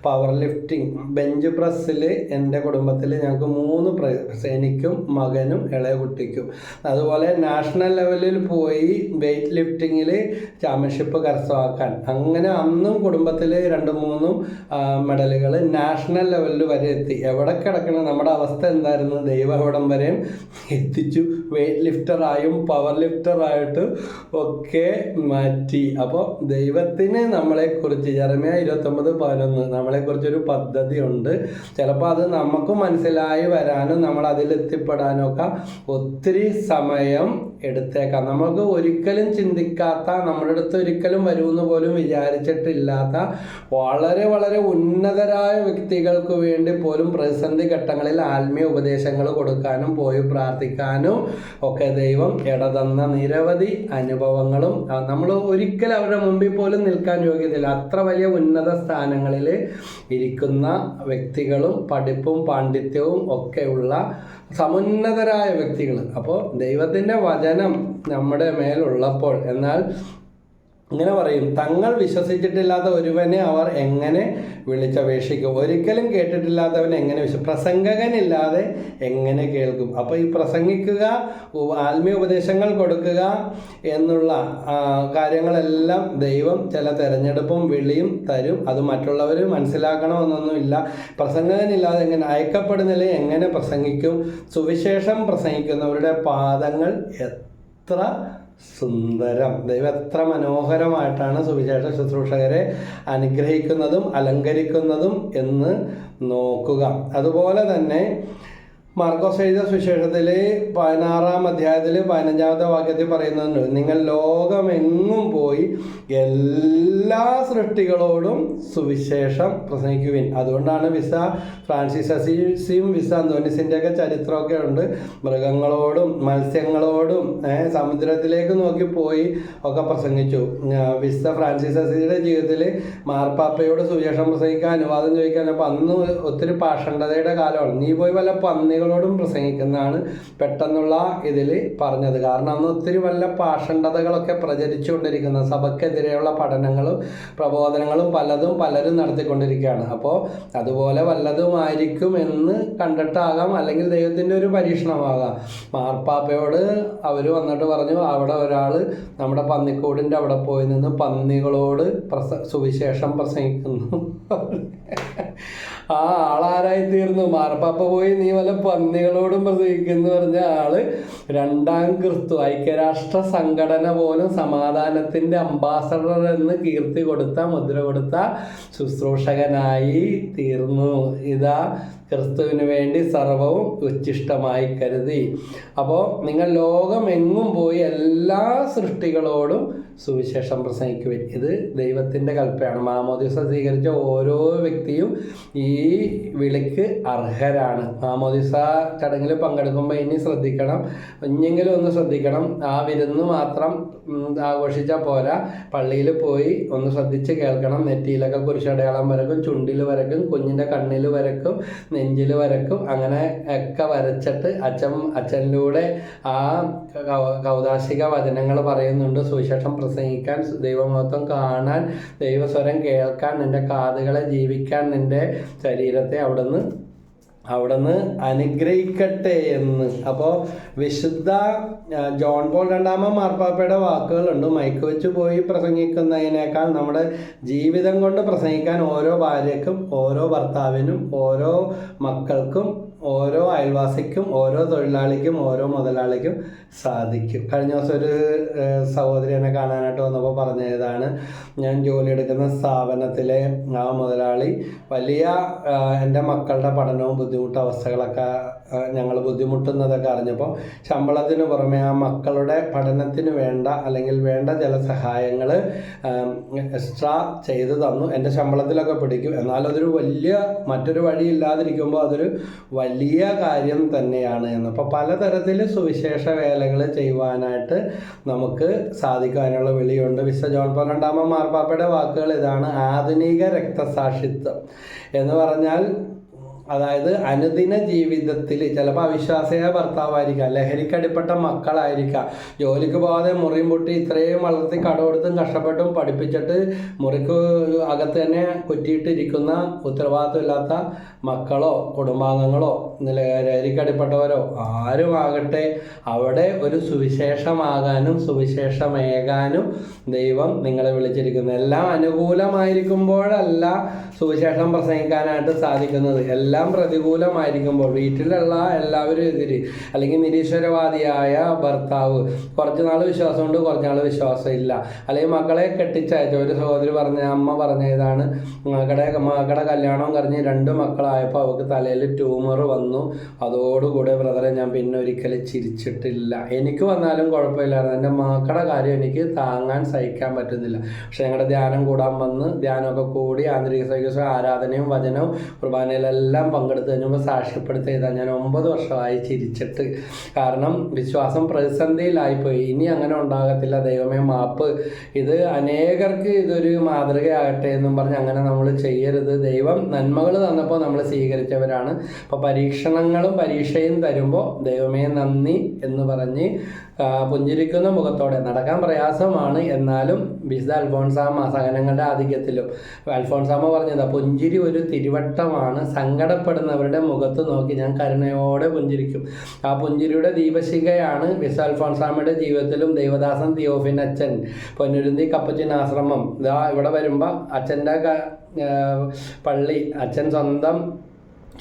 പവർ ലിഫ്റ്റിംഗ് ബെഞ്ച് പ്രസ്സിൽ എൻ്റെ കുടുംബത്തിൽ ഞങ്ങൾക്ക് 3 പ്രൈസ്, എനിക്കും മകനും ഇളയ കുട്ടിക്കും. അതുപോലെ നാഷണൽ ലെവലിൽ പോയി വെയ്റ്റ് ലിഫ്റ്റിങ്ങിൽ ചാമ്പ്യൻഷിപ്പ് കരസ്ഥമാക്കാൻ, അങ്ങനെ അന്നും കുടുംബത്തിൽ 2-3 മെഡലുകൾ നാഷണൽ ലെവലിൽ വരെ എത്തി. എവിടെ കിടക്കണം നമ്മുടെ അവസ്ഥ എന്തായിരുന്നു? ദൈവം എവിടം വരെയും എത്തിച്ചു. വെയ്റ്റ് ലിഫ്റ്ററായും പവർ ലിഫ്റ്ററായിട്ടും ഒക്കെ മാറ്റി. അപ്പോൾ ദൈവത്തിന് നമ്മളെക്കുറിച്ച് യെരമ്യാ 29:11 നമ്മളെക്കുറിച്ചൊരു പദ്ധതി ഉണ്ട്. ചിലപ്പോൾ അത് നമുക്ക് മനസ്സിലായി വരാനും നമ്മൾ അതിലെത്തിപ്പെടാനും ഒക്കെ ഒത്തിരി സമയം എടുത്തേക്കാം. നമ്മൾക്ക് ഒരിക്കലും ചിന്തിക്കാത്ത, നമ്മുടെ അടുത്ത് ഒരിക്കലും വരുമെന്ന് പോലും വിചാരിച്ചിട്ടില്ലാത്ത വളരെ വളരെ ഉന്നതരായ വ്യക്തികൾക്ക് വേണ്ടി പോലും പ്രതിസന്ധി ഘട്ടങ്ങളിൽ ആത്മീയ ഉപദേശങ്ങൾ കൊടുക്കാനും പോയി പ്രാർത്ഥിക്കാനും ഒക്കെ ദൈവം ഇടതന്ന നിരവധി അനുഭവങ്ങളും, നമ്മൾ ഒരിക്കലും അവരുടെ മുമ്പിൽ പോലും നിൽക്കാൻ യോഗ്യതയില്ല, അത്ര വലിയ ഉന്നത സ്ഥാനങ്ങളിൽ ഇരിക്കുന്ന വ്യക്തികളും പഠിപ്പും പാണ്ഡിത്യവും ഒക്കെയുള്ള സമുന്നതരായ വ്യക്തികൾ. അപ്പോൾ ദൈവത്തിൻ്റെ വചനം നമ്മുടെ മേലുള്ളപ്പോൾ, എന്നാൽ ഇങ്ങനെ പറയും, തങ്ങൾ വിശ്വസിച്ചിട്ടില്ലാത്ത ഒരുവനെ അവർ എങ്ങനെ വിളിച്ചപേക്ഷിക്കും? ഒരിക്കലും കേട്ടിട്ടില്ലാത്തവൻ എങ്ങനെ പ്രസംഗകനില്ലാതെ എങ്ങനെ കേൾക്കും? അപ്പോൾ ഈ പ്രസംഗിക്കുക, ആത്മീയ ഉപദേശങ്ങൾ കൊടുക്കുക എന്നുള്ള കാര്യങ്ങളെല്ലാം ദൈവം ചില തിരഞ്ഞെടുപ്പും വിളിയും തരും. അത് മറ്റുള്ളവർ മനസ്സിലാക്കണമെന്നൊന്നുമില്ല. പ്രസംഗകനില്ലാതെ എങ്ങനെ, അയക്കപ്പെടുന്നില്ല എങ്ങനെ പ്രസംഗിക്കും? സുവിശേഷം പ്രസംഗിക്കുന്നവരുടെ പാദങ്ങൾ എത്ര സുന്ദരം! ദൈവം എത്ര മനോഹരമായിട്ടാണ് സുവിശേഷ ശുശ്രൂഷകരെ അനുഗ്രഹിക്കുന്നതും അലങ്കരിക്കുന്നതും എന്ന് നോക്കുക. അതുപോലെ തന്നെ മാർക്കോസ് എഴുതിയ സുവിശേഷത്തിൽ 16-ാം അധ്യായത്തിൽ 15-ാമത്തെ വാക്യത്തിൽ പറയുന്നുണ്ട്, നിങ്ങൾ ലോകമെങ്ങും പോയി എല്ലാ സൃഷ്ടികളോടും സുവിശേഷം പ്രസംഗിക്കുവിൻ. അതുകൊണ്ടാണ് ഫ്രാൻസിസ് അസീസിയും അന്തോണീസിൻ്റെ ഒക്കെ ചരിത്രമൊക്കെ ഉണ്ട്. മൃഗങ്ങളോടും മത്സ്യങ്ങളോടും സമുദ്രത്തിലേക്ക് നോക്കി പോയി ഒക്കെ പ്രസംഗിച്ചു. ഫ്രാൻസിസ് അസീസിയുടെ ജീവിതത്തിൽ മാർപ്പാപ്പയോട് സുവിശേഷം പ്രസംഗിക്കാൻ അനുവാദം ചോദിക്കാൻ, അപ്പോൾ അന്ന് ഒത്തിരി പാഷണ്ഡതയുടെ കാലമാണ്. നീ പോയി വല്ല പന്നികളോടും പ്രസംഗിക്കുന്നതാണ് പെട്ടെന്നുള്ള ഇതിൽ പറഞ്ഞത്. കാരണം അന്ന് ഒത്തിരി വല്ല പാഷണ്ഡതകളൊക്കെ പ്രചരിച്ചുകൊണ്ടിരിക്കുന്ന, സഭയ്ക്കെതിരെയുള്ള പഠനങ്ങളും പ്രബോധനങ്ങളും പലരും നടത്തിക്കൊണ്ടിരിക്കുകയാണ്. അപ്പോൾ അതുപോലെ വല്ലതുമായിരിക്കും എന്ന് കണ്ടിട്ടാകാം, അല്ലെങ്കിൽ ദൈവത്തിൻ്റെ ഒരു പരീക്ഷണമാകാം. മാർപ്പാപ്പയോട് അവർ വന്നിട്ട് പറഞ്ഞു, അവിടെ ഒരാൾ നമ്മുടെ പന്നിക്കൂടിൻ്റെ അവിടെ പോയി നിന്ന് പന്നികളോട് സുവിശേഷം പ്രസംഗിക്കുന്നു. ആ ആളാരായി തീർന്നു. മാർപ്പാപ്പ പോയി നീ വല്ല പന്നികളോടും പ്രസംഗിക്കുന്നു പറഞ്ഞ ആള് രണ്ടാം ക്രിസ്തു, ഐക്യരാഷ്ട്ര സംഘടന പോലും സമാധാനത്തിന്റെ അംബാസഡർ എന്ന് കീർത്തി കൊടുത്ത, മുദ്ര കൊടുത്ത ശുശ്രൂഷകനായി തീർന്നു. ഇതാ ക്രിസ്തുവിന് വേണ്ടി സർവവും ഉച്ഛിഷ്ടമായി കരുതി. അപ്പോൾ നിങ്ങൾ ലോകം എങ്ങും പോയി എല്ലാ സൃഷ്ടികളോടും സുവിശേഷം പ്രസംഗിക്കുവിൻ. ഇത് ദൈവത്തിൻ്റെ കൽപ്പനയാണ്. മാമോദിസ സ്വീകരിച്ച ഓരോ വ്യക്തിയും ഈ വിളിക്ക് അർഹരാണ്. മാമോദിസ ചടങ്ങിൽ പങ്കെടുക്കുമ്പോൾ ഇനി ശ്രദ്ധിക്കണം, ഇനിയെങ്കിലും ഒന്ന് ശ്രദ്ധിക്കണം. ആ വിരുന്ന് മാത്രം ആഘോഷിച്ചാൽ പോരാ, പള്ളിയിൽ പോയി ഒന്ന് ശ്രദ്ധിച്ച് കേൾക്കണം. നെറ്റിയിലൊക്കെ കുരിശടയാളം വരക്കും, ചുണ്ടിൽ വരക്കും, കുഞ്ഞിൻ്റെ കണ്ണിൽ വരക്കും, നെഞ്ചിൽ വരക്കും. അങ്ങനെ ഒക്കെ വരച്ചിട്ട് അച്ഛനിലൂടെ ആ കൗദാശിക വചനങ്ങൾ പറയുന്നുണ്ട്. സുവിശേഷം പ്രസംഗിക്കാൻ, ദൈവമഹത്വം കാണാൻ, ദൈവസ്വരം കേൾക്കാൻ, നിന്റെ കാതുകളെ ജീവിക്കാൻ, നിന്റെ ശരീരത്തെ അവിടുന്ന് അനുഗ്രഹിക്കട്ടെ എന്ന്. അപ്പോൾ വിശുദ്ധ ജോൺ പോൾ രണ്ടാമൻ മാർപ്പാപ്പയുടെ വാക്കുകളുണ്ട്. മൈക്ക് വെച്ച് പോയി പ്രസംഗിക്കുന്നതിനേക്കാൾ നമ്മുടെ ജീവിതം കൊണ്ട് പ്രസംഗിക്കാൻ ഓരോ ഭാര്യയ്ക്കും, ഓരോ ഭർത്താവിനും, ഓരോ മക്കൾക്കും, ഓരോ അയൽവാസിക്കും, ഓരോ തൊഴിലാളിക്കും, ഓരോ മുതലാളിക്കും സാധിക്കും. കഴിഞ്ഞ ദിവസം ഒരു സഹോദരി എന്നെ കാണാനായിട്ട് വന്നപ്പോൾ പറഞ്ഞതാണ്, ഞാൻ ജോലി എടുക്കുന്ന സ്ഥാപനത്തിലെ ആ മുതലാളി വലിയ എൻ്റെ മക്കളുടെ പഠനവും അവസ്ഥകളൊക്കെ ഞങ്ങൾ ബുദ്ധിമുട്ടുന്നതൊക്കെ അറിഞ്ഞപ്പോൾ ശമ്പളത്തിന് പുറമെ ആ മക്കളുടെ പഠനത്തിന് വേണ്ട അല്ലെങ്കിൽ വേണ്ട ചില സഹായങ്ങൾ എക്സ്ട്രാ ചെയ്തു തന്നു. എൻ്റെ ശമ്പളത്തിലൊക്കെ പിടിക്കും. എന്നാൽ അതൊരു മറ്റൊരു വഴി ഇല്ലാതിരിക്കുമ്പോൾ അതൊരു വലിയ കാര്യം തന്നെയാണ് എന്ന്. അപ്പോൾ പലതരത്തിൽ സുവിശേഷ വേലകൾ ചെയ്യുവാനായിട്ട് നമുക്ക് സാധിക്കാനുള്ള വിളിയുണ്ട്. വിശുദ്ധ ജോൺ പോൾ രണ്ടാമൻ മാർപ്പാപ്പയുടെ വാക്കുകൾ ഇതാണ്: ആധുനിക രക്തസാക്ഷിത്വം എന്ന് പറഞ്ഞാൽ, അതായത് അനുദിന ജീവിതത്തിൽ ചിലപ്പോൾ അവിശ്വാസിയായ ഭർത്താവായിരിക്കാം, ലഹരിക്കടിപ്പെട്ട മക്കളായിരിക്കാം, ജോലിക്ക് പോകാതെ മുറിയും പൊട്ടി ഇത്രയും വളർത്തി കടമെടുത്തും കഷ്ടപ്പെട്ടും പഠിപ്പിച്ചിട്ട് മുറിക്ക് അകത്ത് തന്നെ കുറ്റിയിട്ടിരിക്കുന്ന ഉത്തരവാദിത്വമില്ലാത്ത മക്കളോ കുടുംബാംഗങ്ങളോ ലഹരിക്കടിപ്പെട്ടവരോ ആരുമാകട്ടെ, അവിടെ ഒരു സുവിശേഷമാകാനും സുവിശേഷമേകാനും ദൈവം നിങ്ങളെ വിളിച്ചിരിക്കുന്നു. എല്ലാം അനുകൂലമായിരിക്കുമ്പോഴല്ല സുവിശേഷം പ്രസംഗിക്കാനായിട്ട് സാധിക്കുന്നത്. എല്ലാം പ്രതികൂലമായിരിക്കുമ്പോൾ, വീട്ടിലുള്ള എല്ലാവരും എതിര്, അല്ലെങ്കിൽ നിരീശ്വരവാദിയായ ഭർത്താവ്, കുറച്ച് നാൾ വിശ്വാസമുണ്ട്, കുറച്ച് നാൾ വിശ്വാസം ഇല്ല, അല്ലെങ്കിൽ മക്കളെ കെട്ടിച്ചയച്ച ഒരു സഹോദരി അമ്മ പറഞ്ഞ ഇതാണ്, മകളുടെ കല്യാണം കഴിഞ്ഞ് 2 മക്കളായപ്പോൾ അവൾക്ക് തലയിൽ ട്യൂമർ വന്നു. അതോടുകൂടെ ബ്രദറെ ഞാൻ പിന്നെ ഒരിക്കലും ചിരിച്ചിട്ടില്ല. എനിക്ക് വന്നാലും കുഴപ്പമില്ലായിരുന്നു, എൻ്റെ മക്കളുടെ കാര്യം എനിക്ക് താങ്ങാൻ സഹിക്കാൻ പറ്റുന്നില്ല. പക്ഷെ ഞങ്ങളുടെ ധ്യാനം കൂടാൻ വന്ന് ധ്യാനമൊക്കെ കൂടി ആന്തരിക ആരാധനയും വചനവും കുർബാനയിലെല്ലാം പങ്കെടുത്ത് കഴിഞ്ഞപ്പോൾ സാക്ഷ്യപ്പെടുത്തിയതാ ഞാൻ 9 വർഷമായി ചിരിച്ചിട്ട്. കാരണം വിശ്വാസം പ്രതിസന്ധിയിലായിപ്പോയി. ഇനി അങ്ങനെ ഉണ്ടാകത്തില്ല, ദൈവമേ മാപ്പ്, ഇത് അനേകർക്ക് ഇതൊരു മാതൃകയാകട്ടെ എന്നും പറഞ്ഞ് അങ്ങനെ നമ്മൾ ചെയ്യരുത്. ദൈവം നന്മകൾ തന്നപ്പോൾ നമ്മൾ സ്വീകരിച്ചവരാണ്. അപ്പോൾ പരീക്ഷയും തരുമ്പോൾ ദൈവമേ നന്ദി എന്ന് പറഞ്ഞ് പുഞ്ചിരിക്കുന്ന മുഖത്തോടെ നടക്കാൻ പ്രയാസമാണ്. എന്നാലും വിശുദ്ധ അൽഫോൻസാമ്മ സഹനങ്ങളുടെ ആധിക്യത്തിലും അൽഫോൻസാമ്മ പറഞ്ഞതാ, പുഞ്ചിരി ഒരു തിരുവട്ടമാണ്, സങ്കടപ്പെടുന്നവരുടെ മുഖത്ത് നോക്കി ഞാൻ കരുണയോടെ പുഞ്ചിരിക്കും. ആ പുഞ്ചിരിയുടെ ദീപശിഖയാണ് വിശുദ്ധ അൽഫോൻസാമ്മയുടെ ജീവിതത്തിലും ദൈവദാസൻ തിയോഫിൻ അച്ഛൻ പൊന്നുരുന്തി കപ്പച്ചിൻ ആശ്രമം ഇതാ ഇവിടെ വരുമ്പോൾ അച്ഛൻ്റെ പള്ളി അച്ഛൻ സ്വന്തം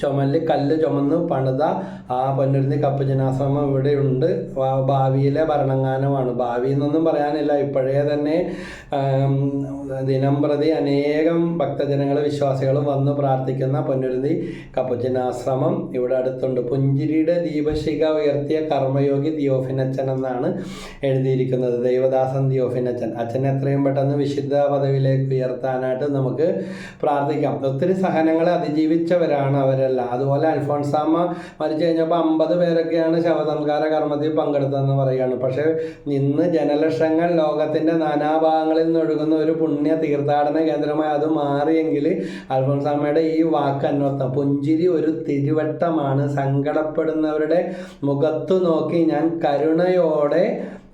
ചുമലിൽ കല്ല് ചുമന്ന് പണിത ആ പൊന്നുരുന്നി കപ്പച്ചനാശ്രമം ഇവിടെയുണ്ട്. ഭാവിയിലെ ഭരണങ്ങാനമാണ്. ഭാവി എന്നൊന്നും പറയാനില്ല, ഇപ്പോഴേ തന്നെ ദിനം പ്രതി അനേകം ഭക്തജനങ്ങൾ വിശ്വാസികളും വന്ന് പ്രാർത്ഥിക്കുന്ന പൊന്നുരുന്നി കപ്പച്ചനാശ്രമം ഇവിടെ അടുത്തുണ്ട്. പുഞ്ചിരിയുടെ ദീപശിഖ ഉയർത്തിയ കർമ്മയോഗി തിയോഫിനച്ചൻ എന്നാണ് എഴുതിയിരിക്കുന്നത്. ദൈവദാസൻ തിയോഫിനച്ചൻ. അച്ഛനെ എത്രയും പെട്ടെന്ന് വിശുദ്ധ പദവിയിലേക്ക് ഉയർത്താനായിട്ട് നമുക്ക് പ്രാർത്ഥിക്കാം. ഒത്തിരി സഹനങ്ങളെ അതിജീവിച്ചവരാണ് അവരെല്ലാം. അതുപോലെ അൽഫോൻസാമ്മ മരിച്ചു കഴിഞ്ഞപ്പോൾ 50 പേരൊക്കെയാണ് ശവസംസ്കാര കർമ്മത്തിൽ പങ്കെടുത്തതെന്ന് പറയുകയാണ്. പക്ഷേ ഇന്ന് ജനലക്ഷങ്ങൾ ലോകത്തിൻ്റെ നാനാഭാഗങ്ങളിൽ നിന്നൊഴുകുന്ന ഒരു പുണ്യ തീർത്ഥാടന കേന്ദ്രമായി അത് മാറിയെങ്കിൽ അൽഫോൻസാമ്മയുടെ ഈ വാക്ക് അന്വർത്ഥം. പുഞ്ചിരി ഒരു തിരുവട്ടമാണ്, സങ്കടപ്പെടുന്നവരുടെ മുഖത്തു നോക്കി ഞാൻ കരുണയോടെ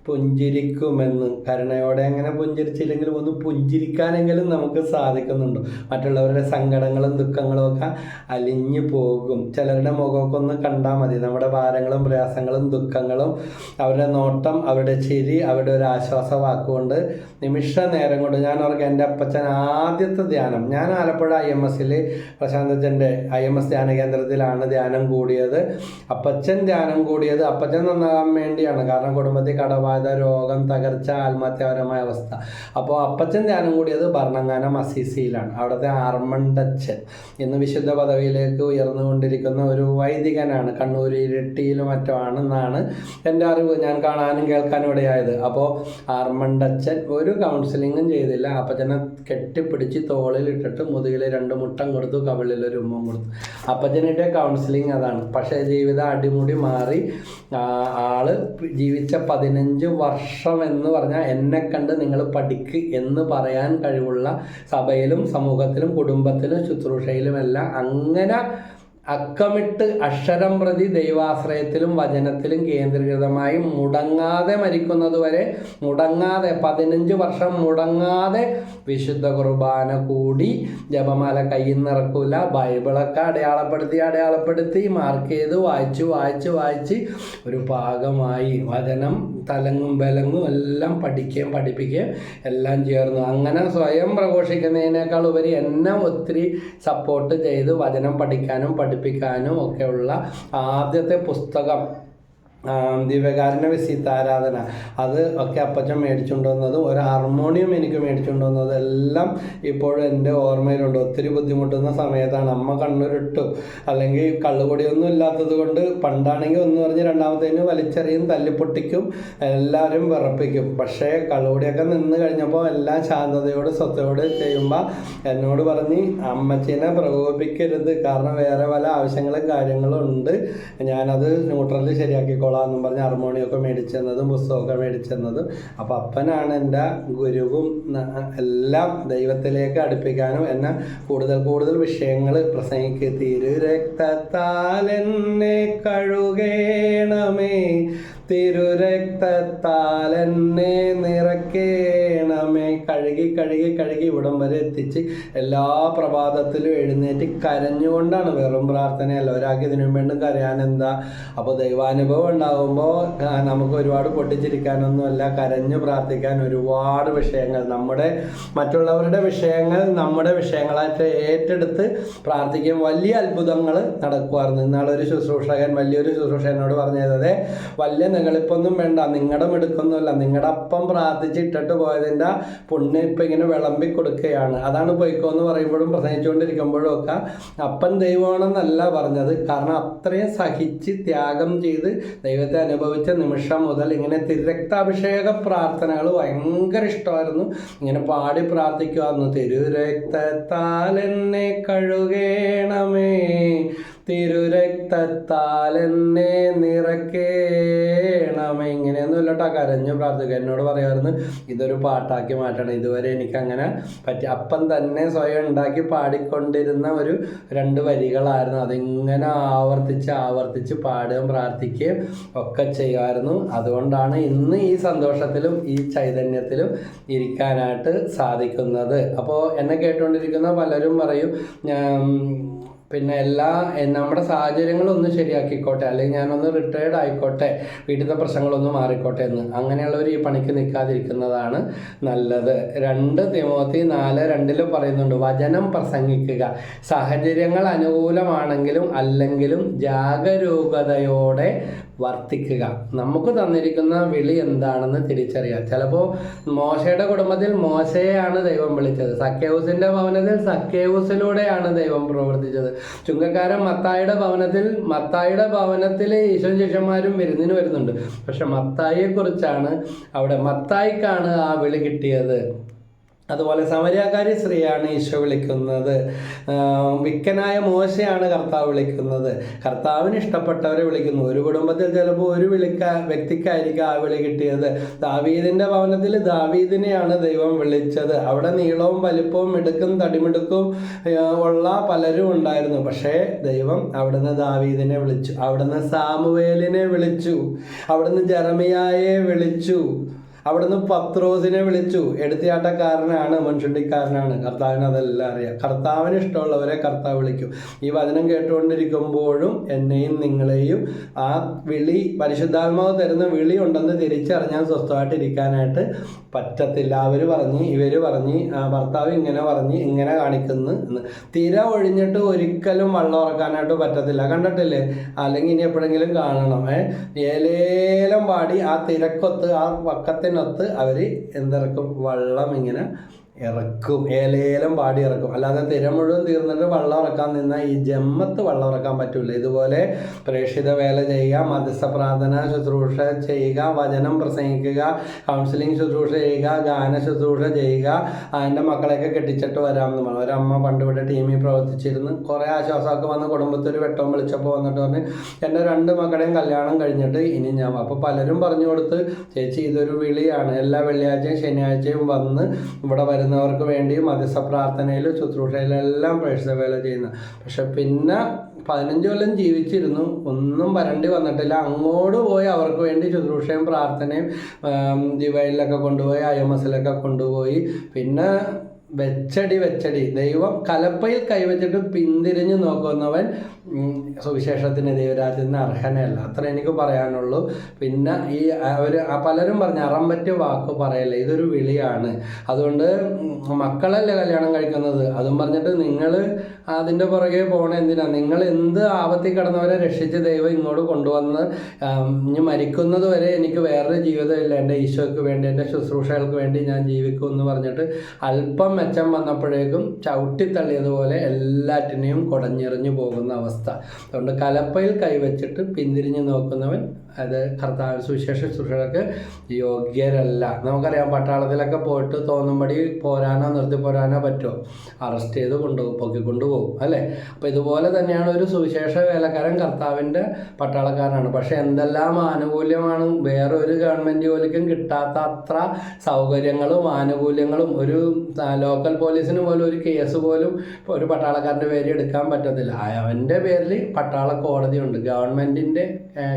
പുഞ്ചിരിക്കുമെന്ന്. കരുണയോടെ അങ്ങനെ പുഞ്ചിരിച്ചില്ലെങ്കിലും ഒന്ന് പുഞ്ചിരിക്കാനെങ്കിലും നമുക്ക് സാധിക്കുന്നുണ്ടോ? മറ്റുള്ളവരുടെ സങ്കടങ്ങളും ദുഃഖങ്ങളും ഒക്കെ അലിഞ്ഞു പോകും. ചിലരുടെ മുഖമൊക്കെ ഒന്ന് കണ്ടാൽ മതി. നമ്മുടെ ഭാരങ്ങളും പ്രയാസങ്ങളും ദുഃഖങ്ങളും അവരുടെ നോട്ടം, അവരുടെ ചിരി, അവരുടെ ഒരു ആശ്വാസ വാക്കുകൊണ്ട് നിമിഷ നേരം കൊണ്ട് ഞാൻ ഓർക്കുക. എൻ്റെ അപ്പച്ചൻ ആദ്യത്തെ ധ്യാനം, ഞാൻ ആലപ്പുഴ IMSൽ പ്രശാന്തച്ചൻ്റെ IMS ധ്യാന കേന്ദ്രത്തിലാണ് ധ്യാനം കൂടിയത്. അപ്പച്ചൻ ധ്യാനം കൂടിയത് അപ്പച്ചൻ നന്നാകാൻ വേണ്ടിയാണ്. കാരണം കുടുംബത്തിൽ കടബാധ, രോഗം, തകർച്ച, ആത്മഹത്യാപരമായ അവസ്ഥ. അപ്പോൾ അപ്പച്ചൻ ധ്യാനം കൂടിയത് ഭരണങ്ങാനം അസീസിയിലാണ്. അവിടുത്തെ ആർമണ്ടച്ചൻ ഇന്ന് വിശുദ്ധ പദവിയിലേക്ക് ഉയർന്നുകൊണ്ടിരിക്കുന്ന ഒരു വൈദികനാണ്. കണ്ണൂർ ഇരിട്ടിയിലും മറ്റോ ആണെന്നാണ് എൻ്റെ അറിവ്. ഞാൻ കാണാനും കേൾക്കാനും ഇടയായത്. അപ്പോൾ ആർമണ്ടച്ചൻ ഒരു കൗൺസിലിങ്ങും ചെയ്തില്ല. അപ്പച്ചനെ കെട്ടിപ്പിടിച്ച് തോളിലിട്ടിട്ട് മുതുകിൽ 2 മുട്ടം കൊടുത്തു, കവിളിൽ ഒരു ഉമ്മം കൊടുത്തു. അപ്പച്ചനിട്ട് കൗൺസിലിങ് അതാണ്. പക്ഷേ ജീവിതം അടിമുടി മാറി. ആള് ജീവിച്ച 15 വർഷം എന്ന് പറഞ്ഞാൽ എന്നെ കണ്ട് നിങ്ങൾ പഠിക്ക് എന്ന് പറയാൻ കഴിവുള്ള സഭയിലും സമൂഹത്തിലും കുടുംബത്തിലും ശുശ്രൂഷയിലുമെല്ലാം അങ്ങനെ അക്കമിട്ട് അക്ഷരം പ്രതി ദൈവാശ്രയത്തിലും വചനത്തിലും കേന്ദ്രീകൃതമായി മുടങ്ങാതെ മരിക്കുന്നതുവരെ, മുടങ്ങാതെ 15 വർഷം മുടങ്ങാതെ വിശുദ്ധ കുർബാന കൂടി, ജപമാല കയ്യിൽ നിറക്കൂല, ബൈബിളൊക്കെ അടയാളപ്പെടുത്തി മാർക്ക് ചെയ്ത് വായിച്ച് ഒരു ഭാഗമായി വചനം തലങ്ങും ബലങ്ങും എല്ലാം പഠിപ്പിക്കുകയും എല്ലാം ചേർന്നു. അങ്ങനെ സ്വയം പ്രഘോഷിക്കുന്നതിനേക്കാൾ ഉപരി എന്നെ ഒത്തിരി സപ്പോർട്ട് ചെയ്ത് വചനം പഠിക്കാനും പഠിപ്പിക്കാനും ഒക്കെയുള്ള ആദ്യത്തെ പുസ്തകം ദിവ്യകാരുണ്യ വിശുദ്ധ ആരാധന, അത് ഒക്കെ അപ്പച്ചൻ മേടിച്ചുകൊണ്ടുവന്നതും ഒരു ഹാർമോണിയം എനിക്ക് മേടിച്ചുകൊണ്ടുവന്നതും എല്ലാം ഇപ്പോഴും എൻ്റെ ഓർമ്മയിലുണ്ട്. ഒത്തിരി ബുദ്ധിമുട്ടുന്ന സമയത്താണ്. അമ്മ കണ്ണുരുട്ടും, അല്ലെങ്കിൽ കള്ളുപൊടിയൊന്നും ഇല്ലാത്തത് കൊണ്ട് പണ്ടാണെങ്കിൽ ഒന്ന് പറഞ്ഞ് രണ്ടാമത്തേന് വലിച്ചെറിയും, തല്ലിപ്പൊട്ടിക്കും, എല്ലാവരും വിറപ്പിക്കും. പക്ഷേ കള്ളുപൊടിയൊക്കെ നിന്ന് കഴിഞ്ഞപ്പോൾ എല്ലാം ശാന്തതയോട് സ്വത്തോട് ചെയ്യുമ്പോൾ എന്നോട് പറഞ്ഞ് അമ്മച്ചീനെ പ്രകോപിപ്പിക്കരുത്, കാരണം വേറെ പല ആവശ്യങ്ങളും കാര്യങ്ങളും ഉണ്ട്, ഞാനത് ന്യൂട്രലിൽ ശരിയാക്കിക്കോളാം എന്നും പറഞ്ഞ് ഹാർമോണിയൊക്കെ മേടിച്ചെന്നതും പുസ്തകമൊക്കെ മേടിച്ചെന്നതും. അപ്പം അപ്പനാണ് എൻ്റെ ഗുരുവും. എല്ലാം ദൈവത്തിലേക്ക് അടുപ്പിക്കാനും എന്നെ കൂടുതൽ വിഷയങ്ങൾ പ്രസംഗിക്കുക. തിരുരക്തത്താൽ എന്നെ കഴുകേണമേ, തിരുരക്തത്താൽ എന്നെ നിറയ്ക്കേണമേ. കഴുകി ഇവിടം വരെ എത്തിച്ച് എല്ലാ പ്രഭാതത്തിലും എഴുന്നേറ്റ് കരഞ്ഞുകൊണ്ടാണ്, വെറും പ്രാർത്ഥനയല്ല. ഒരാൾക്ക് ഇതിനു വേണ്ടി കരയാനെന്താ? അപ്പോൾ ദൈവാനുഭവം ഉണ്ടാകുമ്പോൾ നമുക്ക് ഒരുപാട് പൊട്ടിച്ചിരിക്കാനൊന്നുമല്ല, കരഞ്ഞു പ്രാർത്ഥിക്കാൻ ഒരുപാട് വിഷയങ്ങൾ, മറ്റുള്ളവരുടെ വിഷയങ്ങൾ നമ്മുടെ വിഷയങ്ങളായിട്ട് ഏറ്റെടുത്ത് പ്രാർത്ഥിക്കാൻ വലിയ അത്ഭുതങ്ങൾ നടക്കുമായിരുന്നു. ഇന്നാളൊരു ശുശ്രൂഷകൻ, വലിയൊരു ശുശ്രൂഷകനോട് പറഞ്ഞത്, വലിയ നിങ്ങളിപ്പൊന്നും വേണ്ട, നിങ്ങളുടെ മിടുക്കൊന്നുമല്ല, നിങ്ങളുടെ അപ്പം പ്രാർത്ഥിച്ചിട്ടിട്ട് പോയതിൻ്റെ പുണ്യം ഇപ്പം ഇങ്ങനെ വിളമ്പി കൊടുക്കുകയാണ്. അതാണ് പൊയ്ക്കോന്ന് പറയുമ്പോഴും പ്രസംഗിച്ചുകൊണ്ടിരിക്കുമ്പോഴും ഒക്കെ അപ്പൻ ദൈവമാണെന്നല്ല പറഞ്ഞത്. കാരണം അത്രയും സഹിച്ച് ത്യാഗം ചെയ്ത് ദൈവത്തെ അനുഭവിച്ച നിമിഷം മുതൽ ഇങ്ങനെ തിരുരക്താഭിഷേക പ്രാർത്ഥനകൾ ഭയങ്കര ഇഷ്ടമായിരുന്നു. ഇങ്ങനെ പാടി പ്രാർത്ഥിക്കുമായിരുന്നു. തിരുരക്തത്താൽ എന്നെ കഴുകേണമേ, തിരുരക്തത്താൽ എന്നെ നിറയ്ക്കേണമേ. ഇങ്ങനെയൊന്നുമില്ല കേട്ടോ, കരഞ്ഞു പ്രാർത്ഥിക്കുക. എന്നോട് പറയാമായിരുന്നു ഇതൊരു പാട്ടാക്കി മാറ്റണം. ഇതുവരെ എനിക്കങ്ങനെ പറ്റി. അപ്പം തന്നെ സ്വയം ഉണ്ടാക്കി പാടിക്കൊണ്ടിരുന്ന ഒരു 2 വരികളായിരുന്നു. അതിങ്ങനെ ആവർത്തിച്ച് പാടുകയും പ്രാർത്ഥിക്കുകയും ഒക്കെ ചെയ്യുമായിരുന്നു. അതുകൊണ്ടാണ് ഇന്ന് ഈ സന്തോഷത്തിലും ഈ ചൈതന്യത്തിലും ഇരിക്കാനായിട്ട് സാധിക്കുന്നത്. അപ്പോൾ എന്നെ കേട്ടുകൊണ്ടിരിക്കുന്ന പലരും പറയും, പിന്നെ നമ്മുടെ സാഹചര്യങ്ങളൊന്ന് ശരിയാക്കിക്കോട്ടെ, അല്ലെങ്കിൽ ഞാനൊന്ന് റിട്ടയർഡ് ആയിക്കോട്ടെ, വീട്ടിലത്തെ പ്രശ്നങ്ങളൊന്നും മാറിക്കോട്ടെ എന്ന്. അങ്ങനെയുള്ളവർ ഈ പണിക്ക് നിൽക്കാതിരിക്കുന്നതാണ് നല്ലത്. 2 തിമോത്തി 4:2 പറയുന്നുണ്ട്, വചനം പ്രസംഗിക്കുക, സാഹചര്യങ്ങൾ അനുകൂലമാണെങ്കിലും അല്ലെങ്കിലും ജാഗരൂകതയോടെ വർത്തിക്കുക. നമുക്ക് തന്നിരിക്കുന്ന വിളി എന്താണെന്ന് തിരിച്ചറിയാം. ചിലപ്പോൾ മോശയുടെ കുടുംബത്തിൽ മോശയെയാണ് ദൈവം വിളിച്ചത്, സക്കേവൂസിൻ്റെ ഭവനത്തിൽ സക്കേവൂസിലൂടെയാണ് ദൈവം പ്രവർത്തിച്ചത്, ചുങ്കക്കാരൻ മത്തായിയുടെ ഭവനത്തിൽ ഈശോ ശിഷ്യന്മാരും വിരുന്നിന് വരുന്നുണ്ട്. പക്ഷെ മത്തായിയെക്കുറിച്ചാണ്, അവിടെ മത്തായിക്കാണ് ആ വിളി കിട്ടിയത്. അതുപോലെ സമരിയാക്കാരി സ്ത്രീയാണ് ഈശോ വിളിക്കുന്നത്. വിക്കനായ മോശയാണ് കർത്താവ് വിളിക്കുന്നത്. കർത്താവിന് ഇഷ്ടപ്പെട്ടവരെ വിളിക്കുന്നു. ഒരു കുടുംബത്തിൽ ചിലപ്പോൾ ഒരു വ്യക്തിക്കായിരിക്കും ആ വിളി കിട്ടിയത്. ദാവീദിന്റെ ഭവനത്തിൽ ദാവീദിനെയാണ് ദൈവം വിളിച്ചത്. അവിടെ നീളവും വലിപ്പവും മിടുക്കും തടിമിടുക്കും ഉള്ള പലരും ഉണ്ടായിരുന്നു. പക്ഷേ ദൈവം അവിടുന്ന് ദാവീദിനെ വിളിച്ചു, അവിടുന്ന് സാമുവേലിനെ വിളിച്ചു, അവിടുന്ന് ജെറമിയായെ വിളിച്ചു, അവിടുന്ന് പത്രോസിനെ വിളിച്ചു. എടുത്തിയാട്ടക്കാരനാണ്, മുൻചുണ്ടിക്കാരനാണ്. കർത്താവിന് അതെല്ലാം അറിയാം. കർത്താവിന് ഇഷ്ടമുള്ളവരെ കർത്താവ് വിളിക്കും. ഈ വചനം കേട്ടുകൊണ്ടിരിക്കുമ്പോഴും എന്നെയും നിങ്ങളെയും ആ വിളി, പരിശുദ്ധാത്മാവ് തരുന്ന വിളി ഉണ്ടെന്ന് തിരിച്ചറിഞ്ഞാൽ സ്വസ്ഥമായിട്ടിരിക്കാനായിട്ട് പറ്റത്തില്ല. ഇവർ പറഞ്ഞ് ഭർത്താവ് ഇങ്ങനെ പറഞ്ഞ് ഇങ്ങനെ കാണിക്കുന്നു എന്ന്. തിര ഒഴിഞ്ഞിട്ട് ഒരിക്കലും വെള്ളം ഉറക്കാനായിട്ട് പറ്റത്തില്ല. കണ്ടിട്ടില്ലേ? അല്ലെങ്കിൽ ഇനി എപ്പോഴെങ്കിലും കാണണം. ഏലേലം പാടി ആ തിരക്കൊത്ത് ആ വക്കത്തിനൊത്ത് അവർ എന്തിറക്കും? വെള്ളം ഇങ്ങനെ ഇറക്കും. ഏലേലം പാടി ഇറക്കും. അല്ലാതെ തിര മുഴുവൻ തീർന്നിട്ട് വെള്ളം ഇറക്കാൻ നിന്നാൽ ഈ ജമ്മത്ത് വെള്ളം ഇറക്കാൻ പറ്റില്ല. ഇതുപോലെ പ്രേക്ഷിത വേല ചെയ്യുക, മധ്യസ്ഥ പ്രാർത്ഥന ശുശ്രൂഷ ചെയ്യുക, വചനം പ്രസംഗിക്കുക, കൗൺസിലിംഗ് ശുശ്രൂഷ ചെയ്യുക, ഗാന ശുശ്രൂഷ ചെയ്യുക. എൻ്റെ മക്കളെയൊക്കെ കെട്ടിച്ചിട്ട് വരാമെന്ന് പറഞ്ഞു. ഒരമ്മ പണ്ട് ഇവിടെ ടീമിൽ പ്രവർത്തിച്ചിരുന്നു. കുറേ ആശ്വാസമൊക്കെ വന്ന് കുടുംബത്തിൽ ഒരു വെട്ടം വിളിച്ചപ്പോൾ വന്നിട്ട് പറഞ്ഞ് എൻ്റെ 2 മക്കളുടെയും കല്യാണം കഴിഞ്ഞിട്ട് ഇനി ഞാൻ. അപ്പോൾ പലരും പറഞ്ഞു കൊടുത്ത്, ചേച്ചി ഇതൊരു വിളിയാണ്, എല്ലാ വെള്ളിയാഴ്ചയും ശനിയാഴ്ചയും വന്ന് ഇവിടെ വരുന്നവർക്ക് വേണ്ടി മധ്യസ്ഥ പ്രാർത്ഥനയിലും ശുശ്രൂഷയിലെല്ലാം പ്രേക്ഷിത വേല ചെയ്യുന്ന. പക്ഷെ പിന്നെ 15 കൊല്ലം ജീവിച്ചിരുന്നു, ഒന്നും വരണ്ടി വന്നിട്ടില്ല. അങ്ങോട്ട് പോയി അവർക്ക് വേണ്ടി ശുശ്രൂഷയും പ്രാർത്ഥനയും ഡിവൈനിലൊക്കെ കൊണ്ടുപോയി, IMSലൊക്കെ കൊണ്ടുപോയി. പിന്നെ വെച്ചടി ദൈവം കലപ്പയിൽ കൈവച്ചിട്ട് പിന്തിരിഞ്ഞ് നോക്കുന്നവൻ സുവിശേഷത്തിന് ദൈവരാജ്യത്തിന് അർഹനയല്ല. അത്ര എനിക്ക് പറയാനുള്ളൂ. പിന്നെ ഈ പലരും പറഞ്ഞ് അറം പറ്റിയ വാക്ക് പറയല്ലേ, ഇതൊരു വിളിയാണ്. അതുകൊണ്ട് മക്കളല്ലേ കല്യാണം കഴിക്കുന്നത്, അതും പറഞ്ഞിട്ട് നിങ്ങൾ അതിൻ്റെ പുറകെ പോകണ എന്തിനാണ്? നിങ്ങൾ എന്ത് ആപത്തിൽ കിടന്നവരെ രക്ഷിച്ച് ദൈവം ഇങ്ങോട്ട് കൊണ്ടുവന്ന് ഇനി മരിക്കുന്നത് വരെ എനിക്ക് വേറൊരു ജീവിതമില്ല, എൻ്റെ ഈശോയ്ക്ക് വേണ്ടി, എൻ്റെ ശുശ്രൂഷകൾക്ക് വേണ്ടി ഞാൻ ജീവിക്കും എന്ന് പറഞ്ഞിട്ട് അല്പം മെച്ചം വന്നപ്പോഴേക്കും ചവിട്ടിത്തള്ളിയതുപോലെ എല്ലാറ്റിനെയും കുടഞ്ഞെറിഞ്ഞു പോകുന്ന അവസ്ഥ. അതുകൊണ്ട് കലപ്പയിൽ കൈവച്ചിട്ട് പിന്തിരിഞ്ഞ് നോക്കുന്നവൻ അത് കർത്താവ് സുവിശേഷ ശുശ്രൂഷകൾക്ക് യോഗ്യരല്ല. നമുക്കറിയാം, പട്ടാളത്തിലൊക്കെ പോയിട്ട് തോന്നുമ്പടി പോരാനോ നിർത്തി പോരാനോ പറ്റുമോ? അറസ്റ്റ് ചെയ്ത് പൊക്കിക്കൊണ്ടുപോകും അല്ലേ? അപ്പോൾ ഇതുപോലെ തന്നെയാണ് ഒരു സുവിശേഷ വേലക്കാരൻ കർത്താവിൻ്റെ പട്ടാളക്കാരനാണ്. പക്ഷെ എന്തെല്ലാം ആനുകൂല്യമാണ് വേറെ ഒരു ഗവൺമെൻറ് ജോലിക്കും കിട്ടാത്ത അത്ര സൗകര്യങ്ങളും ആനുകൂല്യങ്ങളും. ഒരു ലോക്കൽ പോലീസിന് പോലും ഒരു കേസ് പോലും ഒരു പട്ടാളക്കാരൻ്റെ പേര് എടുക്കാൻ പറ്റത്തില്ല. അവൻ്റെ പേരിൽ പട്ടാള കോടതിയുണ്ട്. ഗവൺമെൻറ്റിൻ്റെ,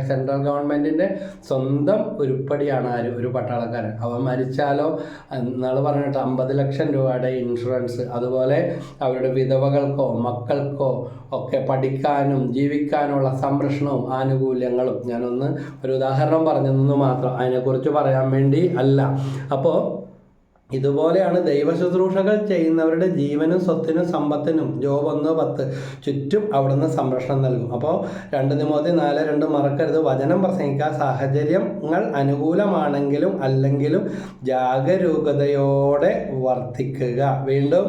സെൻട്രൽ ഗവൺമെൻറ്റിൻ്റെ സ്വന്തം ഉരുപ്പടിയാണ് ഒരു പട്ടാളക്കാരൻ. അവൻ മരിച്ചാലോ എന്നാൾ പറഞ്ഞിട്ട് 50 ലക്ഷം രൂപയുടെ ഇൻഷുറൻസ്. അതുപോലെ അവരുടെ വിധവകൾക്കോ മക്കൾക്കോ ഒക്കെ പഠിക്കാനും ജീവിക്കാനുള്ള സംരക്ഷണവും ആനുകൂല്യങ്ങളും. ഞാനൊന്ന് ഒരു ഉദാഹരണം പറഞ്ഞതെന്ന് മാത്രം, അതിനെക്കുറിച്ച് പറയാൻ വേണ്ടി അല്ല. അപ്പോൾ ഇതുപോലെയാണ് ദൈവശുശ്രൂഷകൾ ചെയ്യുന്നവരുടെ ജീവനും സ്വത്തിനും സമ്പത്തിനും. ജോബ് 1:10 ചുറ്റും അവിടുന്ന് സംരക്ഷണം നൽകും. അപ്പോൾ 2 തിമോത്തി 4:2 മറക്കരുത്. വചനം പ്രസംഗിക്കുക, സാഹചര്യങ്ങൾ അനുകൂലമാണെങ്കിലും അല്ലെങ്കിലും ജാഗരൂകതയോടെ വർത്തിക്കുക. വീണ്ടും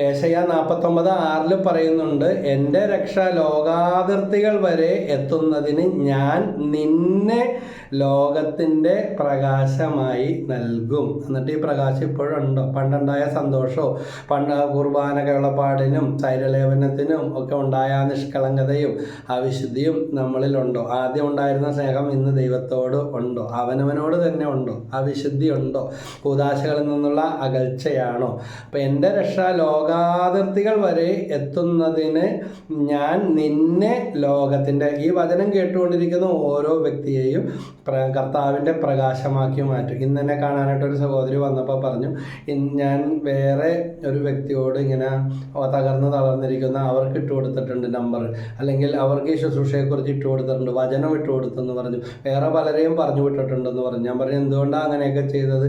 ഏശയ്യാ 49:6 പറയുന്നുണ്ട്, എൻ്റെ രക്ഷ ലോകാതിർത്തികൾ വരെ എത്തുന്നതിന് ഞാൻ നിന്നെ ലോകത്തിൻ്റെ പ്രകാശമായി നൽകും. എന്നിട്ട് ഈ പ്രകാശം ഇപ്പോഴുണ്ടോ? പണ്ടുണ്ടായ സന്തോഷവും കുർബാന കേളപ്പാടിനും സൈരലേപനത്തിനും ഒക്കെ ഉണ്ടായ നിഷ്കളങ്കതയും അവിശുദ്ധിയും നമ്മളിലുണ്ടോ? ആദ്യം ഉണ്ടായിരുന്ന സ്നേഹം ഇന്ന് ദൈവത്തോട് ഉണ്ടോ? അവനവനോട് തന്നെ ഉണ്ടോ? അവിശുദ്ധി ഉണ്ടോ? കൂദാശകളിൽ നിന്നുള്ള അകൽച്ചയാണോ? അപ്പം എൻ്റെ രക്ഷ ലോകാതിർത്തികൾ വരെ എത്തുന്നതിന് ഞാൻ നിന്നെ ലോകത്തിൻ്റെ, ഈ വചനം കേട്ടുകൊണ്ടിരിക്കുന്ന ഓരോ വ്യക്തിയെയും കർത്താവിൻ്റെ പ്രകാശമാക്കി മാറ്റും. ഇന്ന് തന്നെ കാണാനായിട്ടൊരു സഹോദരി വന്നപ്പോൾ പറഞ്ഞു, ഞാൻ വേറെ ഒരു വ്യക്തിയോട് ഇങ്ങനെ തളർന്നിരിക്കുന്ന അവർക്ക് ഇട്ട് കൊടുത്തിട്ടുണ്ട് നമ്പർ, അല്ലെങ്കിൽ അവർക്ക് ഈ ശുശ്രൂഷയെക്കുറിച്ച് ഇട്ട് കൊടുത്തിട്ടുണ്ട്, വചനം ഇട്ട് കൊടുത്തെന്ന് പറഞ്ഞു. വേറെ പലരെയും പറഞ്ഞു വിട്ടിട്ടുണ്ടെന്ന് പറഞ്ഞു. ഞാൻ പറഞ്ഞു, എന്തുകൊണ്ടാണ് അങ്ങനെയൊക്കെ ചെയ്തത്?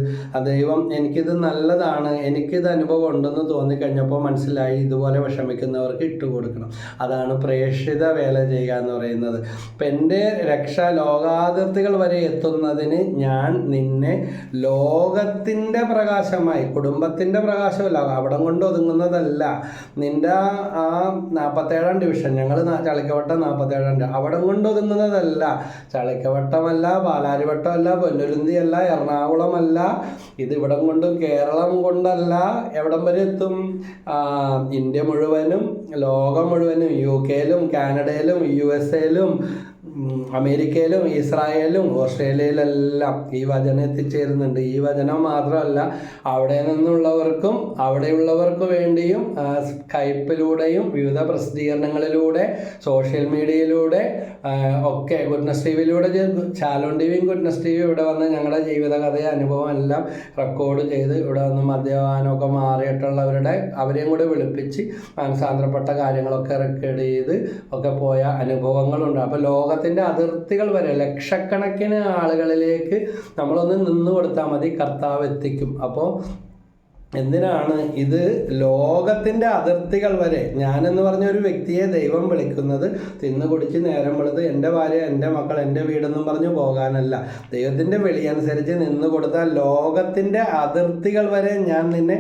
ദൈവം എനിക്കിത് നല്ലതാണ്, എനിക്കിത് അനുഭവം ഉണ്ടെന്ന് തോന്നിക്കഴിഞ്ഞപ്പോൾ പറഞ്ഞപ്പോൾ മനസ്സിലായി ഇതുപോലെ വിഷമിക്കുന്നവർക്ക് ഇട്ടുകൊടുക്കണം. അതാണ് പ്രേക്ഷിത വേല ചെയ്യുക എന്ന് പറയുന്നത്. അപ്പം എൻ്റെ രക്ഷ ലോകാതിർത്തികൾ വരെ എത്തുന്നതിന് ഞാൻ നിന്നെ ലോകത്തിൻ്റെ പ്രകാശമായി, കുടുംബത്തിൻ്റെ പ്രകാശമല്ല, അവിടം കൊണ്ട് ഒതുങ്ങുന്നതല്ല. നിൻ്റെ ആ 47-ാം ഡിവിഷൻ, ഞങ്ങൾ ചളിക്കവട്ടം 47-ാം, അവിടം കൊണ്ട് ഒതുങ്ങുന്നതല്ല. ചളിക്കവട്ടമല്ല, പാലാരിവട്ടമല്ല, പൊന്നുരുന്തിയല്ല, എറണാകുളമല്ല, ഇത് ഇവിടം കൊണ്ടും കേരളം കൊണ്ടല്ല. എവിടം വരെ എത്തും? ഇന്ത്യ മുഴുവനും, ലോകം മുഴുവനും, UK-യിലും കാനഡയിലും USA-ലും അമേരിക്കയിലും ഇസ്രായേലും ഓസ്ട്രേലിയയിലെല്ലാം ഈ വചനം എത്തിച്ചേരുന്നുണ്ട്. ഈ വചനം മാത്രമല്ല, അവിടെ നിന്നുള്ളവർക്കും അവിടെയുള്ളവർക്ക് വേണ്ടിയും സ്കൈപ്പിലൂടെയും വിവിധ പ്രസിദ്ധീകരണങ്ങളിലൂടെ സോഷ്യൽ മീഡിയയിലൂടെ ഒക്കെ ഗുഡ്നസ് ടിവിയിലൂടെ, ചാലോൺ ടിവിയും ഗുഡ്നസ് ടിവിയും ഇവിടെ വന്ന് ഞങ്ങളുടെ ജീവിതകഥയും അനുഭവം എല്ലാം റെക്കോർഡ് ചെയ്ത് ഇവിടെ വന്ന് മദ്യപാനമൊക്കെ മാറിയിട്ടുള്ളവരുടെ അവരെയും കൂടെ വിളിപ്പിച്ച് മനസാന്തരപ്പെട്ട കാര്യങ്ങളൊക്കെ റെക്കോർഡ് ചെയ്ത് ഒക്കെ പോയ അനുഭവങ്ങളുണ്ട്. അപ്പോൾ ലോകത്തിൻ്റെ അതിർത്തികൾ വരെ ലക്ഷക്കണക്കിന് ആളുകളിലേക്ക് നമ്മളൊന്ന് നിന്ന് കൊടുത്താൽ മതി, കർത്താവ് എത്തിക്കും. അപ്പോൾ എന്തിനാണ് ഇത്? ലോകത്തിൻ്റെ അതിർത്തികൾ വരെ. ഞാനെന്ന് പറഞ്ഞ ഒരു വ്യക്തിയെ ദൈവം വിളിക്കുന്നത് തിന്നു കുടിച്ച് നേരം വെളുത്ത് എൻ്റെ ഭാര്യ, എൻ്റെ മക്കൾ, എൻ്റെ വീടെന്നും പറഞ്ഞു പോകാനല്ല. ദൈവത്തിൻ്റെ വിളി അനുസരിച്ച് നിന്ന് കൊടുത്താൽ ലോകത്തിൻ്റെ അതിർത്തികൾ വരെ ഞാൻ നിന്നെ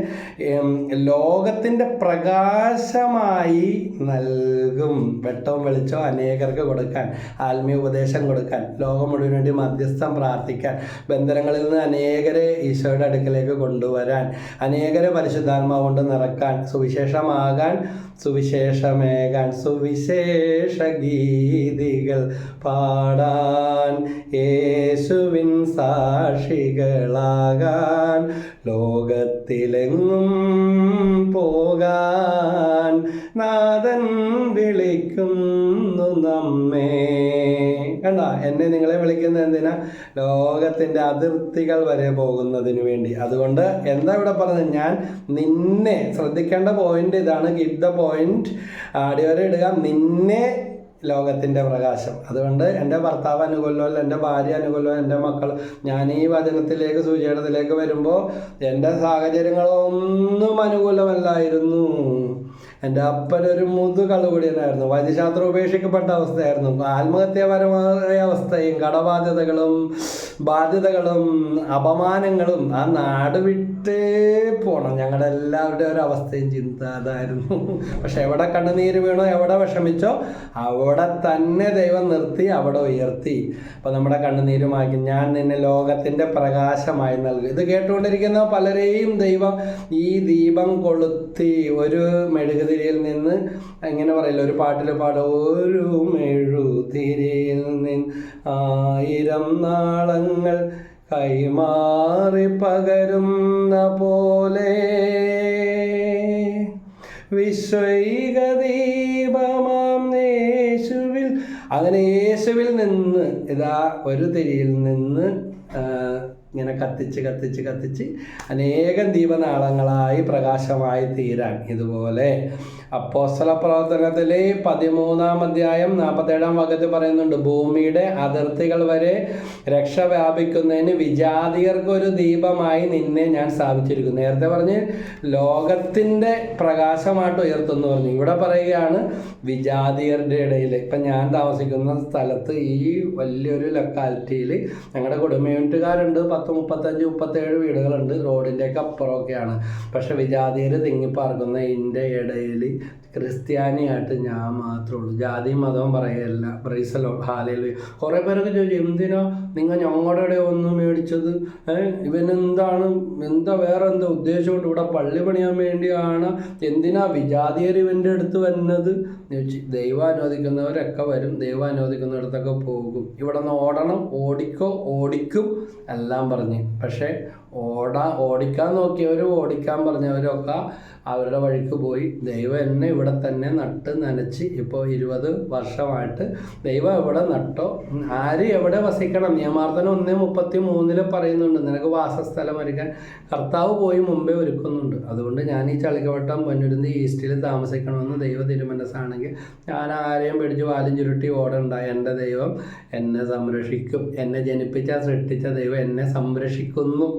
ലോകത്തിൻ്റെ പ്രകാശമായി നൽകും. വെട്ടവും വെളിച്ചവും അനേകർക്ക് കൊടുക്കാൻ, ആത്മീയ ഉപദേശം കൊടുക്കാൻ, ലോകം മുഴുവൻ വേണ്ടി മധ്യസ്ഥം പ്രാർത്ഥിക്കാൻ, ബന്ധനങ്ങളിൽ നിന്ന് അനേകരെ ഈശോയുടെ അടുക്കലേക്ക് കൊണ്ടുവരാൻ, അനേകരെ പരിശുദ്ധാത്മാവ് കൊണ്ട് നിറക്കാൻ, സുവിശേഷമാകാൻ, സുവിശേഷമേകാൻ, സുവിശേഷ ഗീതികൾ പാടാൻ, യേശുവിൻ സാക്ഷികളാകാൻ, ലോകത്തിലെങ്ങും പോകാൻ നാഥൻ വിളിക്കുന്നു നമ്മെ. കണ്ട, എന്നെ നിങ്ങളെ വിളിക്കുന്നത് എന്തിനാ? ലോകത്തിൻ്റെ അതിർത്തികൾ വരെ പോകുന്നതിന് വേണ്ടി. അതുകൊണ്ട് എന്താ ഇവിടെ പറഞ്ഞത്? ഞാൻ നിന്നെ, ശ്രദ്ധിക്കേണ്ട പോയിന്റ് ഇതാണ്, കീപ് ദ പോയിന്റ്, അടിവരെ ഇടുക, നിന്നെ ലോകത്തിൻ്റെ പ്രകാശം. അതുകൊണ്ട് എൻ്റെ ഭർത്താവ് അനുകൂലമല്ല, എൻ്റെ ഭാര്യ അനുകൂലമല്ല, എൻ്റെ മക്കൾ, ഞാൻ ഈ വചനത്തിലേക്ക് സുവിശേഷത്തിലേക്ക് വരുമ്പോൾ എൻ്റെ സാഹചര്യങ്ങളൊന്നും അനുകൂലമല്ലായിരുന്നു. എൻ്റെ അപ്പനൊരു മുതുകളുകൂടിയനായിരുന്നു. വൈദ്യശാസ്ത്രം ഉപേക്ഷിക്കപ്പെട്ട അവസ്ഥയായിരുന്നു. ആത്മഹത്യാപരമായ അവസ്ഥയും കടബാധ്യതകളും ബാധ്യതകളും അപമാനങ്ങളും. ആ നാട് വിട്ട് പോകണം. ഞങ്ങളുടെ എല്ലാവരുടെ ഒരു അവസ്ഥയും ചിന്ത അതായിരുന്നു. പക്ഷെ എവിടെ കണ്ണുനീര് വീണോ, എവിടെ വിഷമിച്ചോ, അവിടെ തന്നെ ദൈവം നിർത്തി, അവിടെ ഉയർത്തി. അപ്പോൾ നമ്മുടെ കണ്ണുനീര് മാറ്റി, ഞാൻ നിന്നെ ലോകത്തിൻ്റെ പ്രകാശമായി നൽകും. ഇത് കേട്ടുകൊണ്ടിരിക്കുന്ന പലരെയും ദൈവം ഈ ദീപം കൊളുത്തി ഒരു മെഴുകുതിരിയിൽ നിന്ന്, എങ്ങനെ പറയില്ല, ഒരു പാട്ടിൽ പാടും, ഒരു മെഴുകുതിരിയിൽ നിന്ന് 1000 നാളങ്ങൾ കൈമാറി പകരുന്ന പോലെ വിശ്വൈക ദീപമാം യേശുവിൽ. അങ്ങനെ യേശുവിൽ നിന്ന് ഇതാ ഒരു തിരിയിൽ നിന്ന് ഇങ്ങനെ കത്തിച്ച് കത്തിച്ച് കത്തിച്ച് അനേകം ദീപനാളങ്ങളായി പ്രകാശമായി തീരാൻ. ഇതുപോലെ അപ്പോസ്തല പ്രവർത്തനത്തിലെ 13-ാം അധ്യായം 47-ാം വാക്യത്തിൽ പറയുന്നുണ്ട്, ഭൂമിയുടെ അതിർത്തികൾ വരെ രക്ഷ വ്യാപിക്കുന്നതിന് വിജാതിയർക്കൊരു ദീപമായി നിന്നെ ഞാൻ സ്ഥാപിച്ചിരിക്കുന്നു. നേരത്തെ പറഞ്ഞ് ലോകത്തിൻ്റെ പ്രകാശമായിട്ട് ഉയർത്തുന്നു പറഞ്ഞു. ഇവിടെ പറയുകയാണ് വിജാതിയരുടെ ഇടയിൽ. ഇപ്പം ഞാൻ താമസിക്കുന്ന സ്ഥലത്ത് ഈ വലിയൊരു ലൊക്കാലിറ്റിയിൽ ഞങ്ങളുടെ കുടുംബ യൂണിറ്റുകാരുണ്ട്. 35-37 വീടുകളുണ്ട്. റോഡിൻ്റെയൊക്കെ അപ്പുറമൊക്കെയാണ്. പക്ഷെ വിജാതിയർ തിങ്ങിപ്പാർക്കുന്ന ഇതിൻ്റെ ഇടയിൽ ക്രിസ്ത്യാനിയായിട്ട് ഞാൻ മാത്രമേ ഉള്ളൂ. ജാതിയും മതവും പറയുകയല്ല. Praise lord, hallelujah. കുറേ പേരൊക്കെ ചോദിച്ചു, എന്തിനാ നിങ്ങൾ ഞങ്ങളുടെ ഒന്ന് മേടിച്ചത്? ഇവനെന്താണ്, വേറെ എന്താ ഉദ്ദേശമുണ്ട്? ഇവിടെ പള്ളി പണിയാൻ വേണ്ടിയാണ്? എന്തിനാ വിജാതിയർ ഇവൻ്റെ അടുത്ത് വരുന്നത് ചോദിച്ചു. ദൈവം അനുവദിക്കുന്നവരൊക്കെ വരും, ദൈവം അനുവദിക്കുന്നിടത്തൊക്കെ പോകും. ഇവിടെ നിന്ന് ഓടണം, ഓടിക്കും എല്ലാം പറഞ്ഞ്. പക്ഷേ ഓടിക്കാൻ നോക്കിയവരും ഓടിക്കാൻ പറഞ്ഞവരൊക്കെ അവരുടെ വഴിക്ക് പോയി. ദൈവം എന്നെ ഇവിടെ തന്നെ നട്ട് നനച്ച് ഇപ്പോൾ 20 വർഷമായിട്ട് ദൈവം എവിടെ നട്ടോ, ആര് എവിടെ വസിക്കണം. നിയമാർത്ഥനം 1:33 പറയുന്നുണ്ട്, നിനക്ക് വാസസ്ഥലം ഒരുക്കാൻ കർത്താവ് പോയി മുമ്പേ ഒരുക്കുന്നുണ്ട്. അതുകൊണ്ട് ഞാൻ ഈ ചളിക്കവട്ടം പൊന്നുരുന്തി ഈസ്റ്റിൽ താമസിക്കണമെന്ന് ദൈവ തിരുമനസ്സാണെങ്കിൽ ഞാൻ ആരെയും പിടിച്ച് വാലും ചുരുട്ടി ഓടണ്ട. എൻ്റെ ദൈവം എന്നെ സംരക്ഷിക്കും. എന്നെ ജനിപ്പിച്ച സൃഷ്ടിച്ച ദൈവം എന്നെ സംരക്ഷിക്കുന്നു.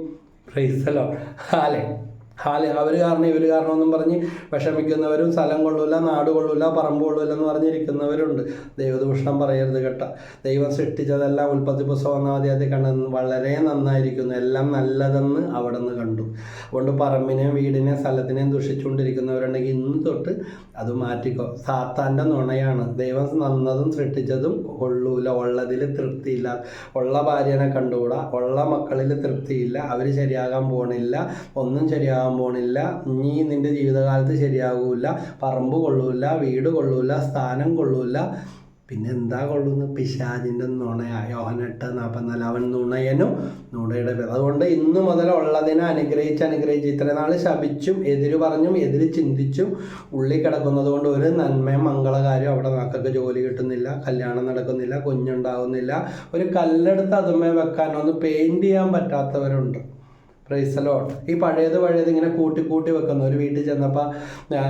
Praise the Lord. അവർ കാരണം ഇവർ കാരണമെന്നും പറഞ്ഞ് വിഷമിക്കുന്നവരും സ്ഥലം കൊള്ളൂല, നാട് കൊള്ളൂല, പറമ്പ് കൊള്ളൂല എന്ന് പറഞ്ഞിരിക്കുന്നവരുണ്ട്. ദൈവദൂഷണം പറയരുത് കേട്ടോ. ദൈവം സൃഷ്ടിച്ചതെല്ലാം ഉൽപ്പത്തി പുസ്തകം 1-ാം അധ്യായത്തിൽ കണ്ടു വളരെ നന്നായിരിക്കുന്നു, എല്ലാം നല്ലതെന്ന് അവിടെ നിന്ന് കണ്ടു. അതുകൊണ്ട് പറമ്പിനെയും വീടിനെയും സ്ഥലത്തിനെയും ദുഷിച്ചുകൊണ്ടിരിക്കുന്നവരുണ്ടെങ്കിൽ ഇന്ന് തൊട്ട് അത് മാറ്റിക്കോ. സാത്താൻ്റെ നുണയാണ്. ദൈവം നന്നതും സൃഷ്ടിച്ചതും കൊള്ളൂല, ഉള്ളതിൽ തൃപ്തിയില്ല, ഉള്ള ഭാര്യനെ കണ്ടുകൂടാ, ഉള്ള മക്കളിൽ തൃപ്തിയില്ല, അവർ ശരിയാകാൻ പോണില്ല, ഒന്നും ശരിയാകാൻ പോണില്ല, നീ നിൻ്റെ ജീവിതകാലത്ത് ശരിയാകൂല, പറമ്പ് കൊള്ളൂല, വീട് കൊള്ളൂല, സ്ഥാനം കൊള്ളൂല, പിന്നെ എന്താ കൊള്ളുന്നു? പിശാചിൻ്റെ നുണയാ. യോഹന്നാൻ 8:44 അവൻ നുണയനും നുണയുടെ പേര്. അതുകൊണ്ട് ഇന്നു മുതൽ ഉള്ളതിനെ അനുഗ്രഹിച്ച് ഇത്രയും നാൾ ശപിച്ചും എതിര് പറഞ്ഞും എതിര് ചിന്തിച്ചും ഉള്ളിൽ കിടക്കുന്നത് കൊണ്ട് ഒരു നന്മയും മംഗളകാര്യം അവിടെ മക്കൾക്ക് ജോലി കിട്ടുന്നില്ല, കല്യാണം നടക്കുന്നില്ല, കുഞ്ഞുണ്ടാകുന്നില്ല. ഒരു കല്ലെടുത്ത് അതുമേ വെക്കാനൊന്ന് പെയിൻറ്റ് ചെയ്യാൻ പറ്റാത്തവരുണ്ട്. Praise the Lord. ഈ പഴയത് ഇങ്ങനെ കൂട്ടി വെക്കുന്നു. ഒരു വീട്ടിൽ ചെന്നപ്പോൾ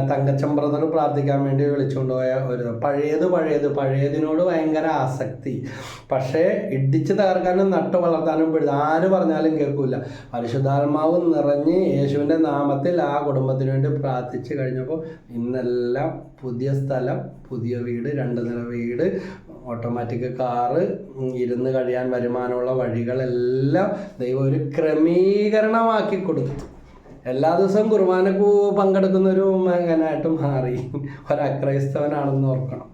തങ്കച്ചൻ ബ്രദർ പ്രാർത്ഥിക്കാൻ വേണ്ടി വിളിച്ചുകൊണ്ട് പോയ ഒരു പഴയതിനോട് ഭയങ്കര ആസക്തി. പക്ഷേ ഇടിച്ച് തകർക്കാനും നട്ടു വളർത്താനും ആര് പറഞ്ഞാലും കേൾക്കില്ല. പരിശുദ്ധാത്മാവ് നിറഞ്ഞ് യേശുവിൻ്റെ നാമത്തിൽ ആ കുടുംബത്തിന് വേണ്ടി പ്രാർത്ഥിച്ച് കഴിഞ്ഞപ്പോൾ ഇന്നെല്ലാം പുതിയ സ്ഥലം, പുതിയ വീട്, 2 നില വീട്, ഓട്ടോമാറ്റിക് കാറ്, ഇരുന്ന് കഴിയാൻ വരുമാനമുള്ള വഴികളെല്ലാം ദൈവം ഒരു ക്രമീകരണമാക്കി കൊടുത്തു. എല്ലാ ദിവസവും കുർബാനക്ക് പങ്കെടുക്കുന്ന ഒരു മകനായിട്ട് മാറി. ഒരക്രൈസ്തവനാണെന്ന് ഓർക്കണം.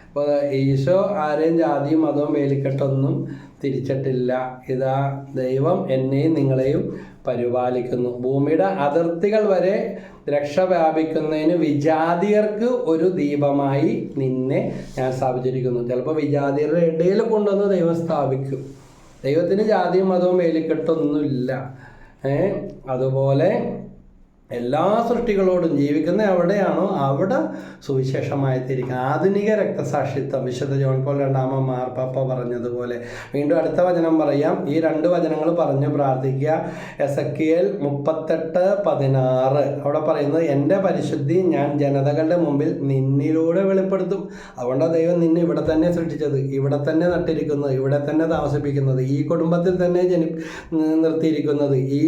അപ്പോൾ ഈശോ ആരെയും ജാതിയും മതവും വേലിക്കെട്ടൊന്നും തിരിച്ചിട്ടില്ല. ഇതാ ദൈവം എന്നെയും നിങ്ങളെയും പരിപാലിക്കുന്നു. ഭൂമിയുടെ അതിർത്തികൾ വരെ രക്ഷ വ്യാപിക്കുന്നതിന് വിജാതിയർക്ക് ഒരു ദീപമായി നിന്നെ ഞാൻ സ്ഥാപിച്ചിരിക്കുന്നു. ചിലപ്പോൾ വിജാതിയരുടെ ഇടയിൽ കൊണ്ടുവന്ന് ദൈവം സ്ഥാപിക്കും. ദൈവത്തിന് ജാതിയും മതവും വേലിക്കെട്ടൊന്നുമില്ല. അതുപോലെ എല്ലാ സൃഷ്ടികളോടും ജീവിക്കുന്ന എവിടെയാണോ അവിടെ സുവിശേഷമായി തിരിക്കുക. ആധുനിക രക്തസാക്ഷിത്വം വിശുദ്ധ ജോൺ പോൾ 2 മാർപ്പാപ്പ പറഞ്ഞതുപോലെ. വീണ്ടും അടുത്ത വചനം പറയാം. ഈ 2 വചനങ്ങൾ പറഞ്ഞ് പ്രാർത്ഥിക്കുക. എസെക്കിയേൽ 38:16 അവിടെ പറയുന്നത്, എൻ്റെ പരിശുദ്ധി ഞാൻ ജനതകളുടെ മുമ്പിൽ നിന്നിലൂടെ വെളിപ്പെടുത്തും. അതുകൊണ്ടാണ് ദൈവം നിന്നെ ഇവിടെ തന്നെ സൃഷ്ടിച്ചത്, ഇവിടെ തന്നെ നട്ടിരിക്കുന്നത്, ഇവിടെ തന്നെ താമസിപ്പിക്കുന്നത്, ഈ കുടുംബത്തിൽ തന്നെ നിർത്തിയിരിക്കുന്നത്, ഈ